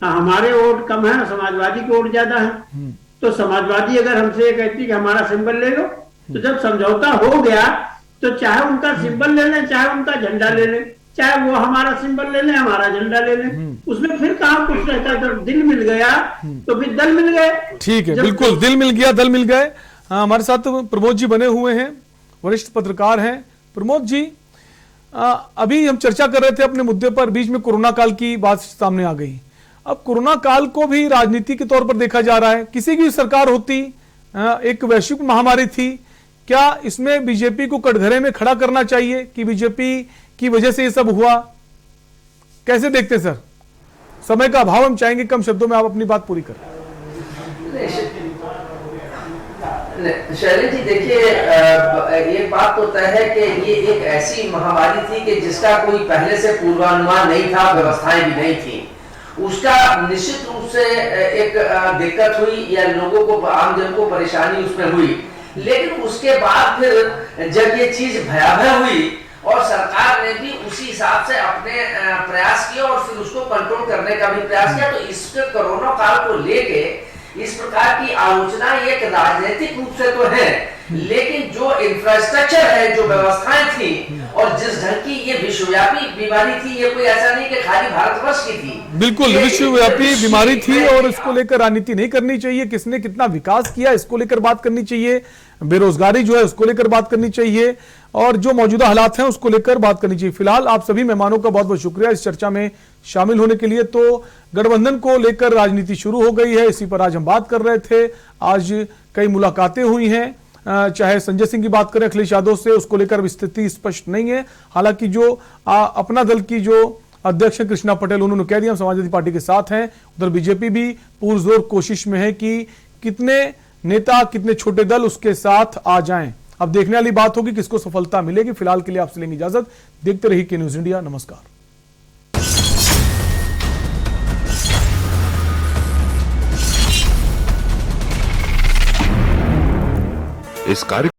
हमारे वोट कम है, समाजवादी के वोट ज्यादा है, तो समाजवादी अगर हमसे ये कहती कि हमारा सिंबल ले लो, तो जब समझौता हो गया तो चाहे उनका सिंबल ले लें, चाहे उनका झंडा ले लें, चाहे वो हमारा सिंबल ले लें, हमारा झंडा ले लें, उसमें फिर कहाँ कुछ रहता है। जब दिल मिल गया तो फिर दल मिल गए। ठीक है, बिल्कुल, दिल मिल गया, दल मिल गए। हमारे साथ प्रमोद जी बने हुए हैं, वरिष्ठ पत्रकार हैं। प्रमोद जी, अभी हम चर्चा कर रहे थे अपने मुद्दे पर, बीच में कोरोना काल की बात सामने आ गई। अब कोरोना काल को भी राजनीति के तौर पर देखा जा रहा है। किसी की सरकार होती, एक वैश्विक महामारी थी। क्या इसमें बीजेपी को कटघरे में खड़ा करना चाहिए कि बीजेपी की वजह से ये सब हुआ? कैसे देखते सर? समय का अभाव, हम चाहेंगे कम शब्दों में आप अपनी बात पूरी करें। शैलेश जी देखिए, एक बात तो तय है कि ये एक ऐसी महामारी थी कि जिसका कोई पहले से पूर्वानुमान नहीं था, व्यवस्थाएं भी नहीं थी। उसका निश्चित रूप से एक दिक्कत हुई या लोगों को, आमजन को परेशानी उसमें हुई, लेकिन उसके बाद फिर जब ये चीज भयावह हुई और सरकार ने भी उसी हिसाब से अपने प्रयास किए और फिर उसको कंट्रोल करने का भी प्रयास किया, तो इस कोरोना काल को लेके इस प्रकार की आलोचना एक राजनीतिक रूप से तो है, लेकिन जो इंफ्रास्ट्रक्चर है, जो व्यवस्थाएं थी और जिस ढंग की ये विश्वव्यापी बीमारी थी, ये कोई ऐसा नहीं कि खाली भारतवर्ष की थी, बिल्कुल विश्वव्यापी बीमारी थी और इसको लेकर राजनीति नहीं करनी चाहिए। किसने कितना विकास किया इसको लेकर बात करनी चाहिए, बेरोजगारी जो है उसको लेकर बात करनी चाहिए और जो मौजूदा हालात हैं उसको लेकर बात करनी चाहिए। फिलहाल आप सभी मेहमानों का बहुत बहुत शुक्रिया इस चर्चा में शामिल होने के लिए। तो गठबंधन को लेकर राजनीति शुरू हो गई है, इसी पर आज हम बात कर रहे थे। आज कई मुलाकातें हुई हैं, चाहे संजय सिंह की बात करें अखिलेश यादव से, उसको लेकर स्थिति स्पष्ट नहीं है। हालांकि जो अपना दल की जो अध्यक्ष कृष्णा पटेल, उन्होंने कह दिया हम समाजवादी पार्टी के साथ हैं। उधर बीजेपी भी पुरजोर कोशिश में है कि कितने नेता, कितने छोटे दल उसके साथ आ जाएं। अब देखने वाली बात होगी किसको सफलता मिलेगी। फिलहाल के लिए आपसे लेंगे इजाजत। देखते रहिए के न्यूज इंडिया। नमस्कार। इस कार्य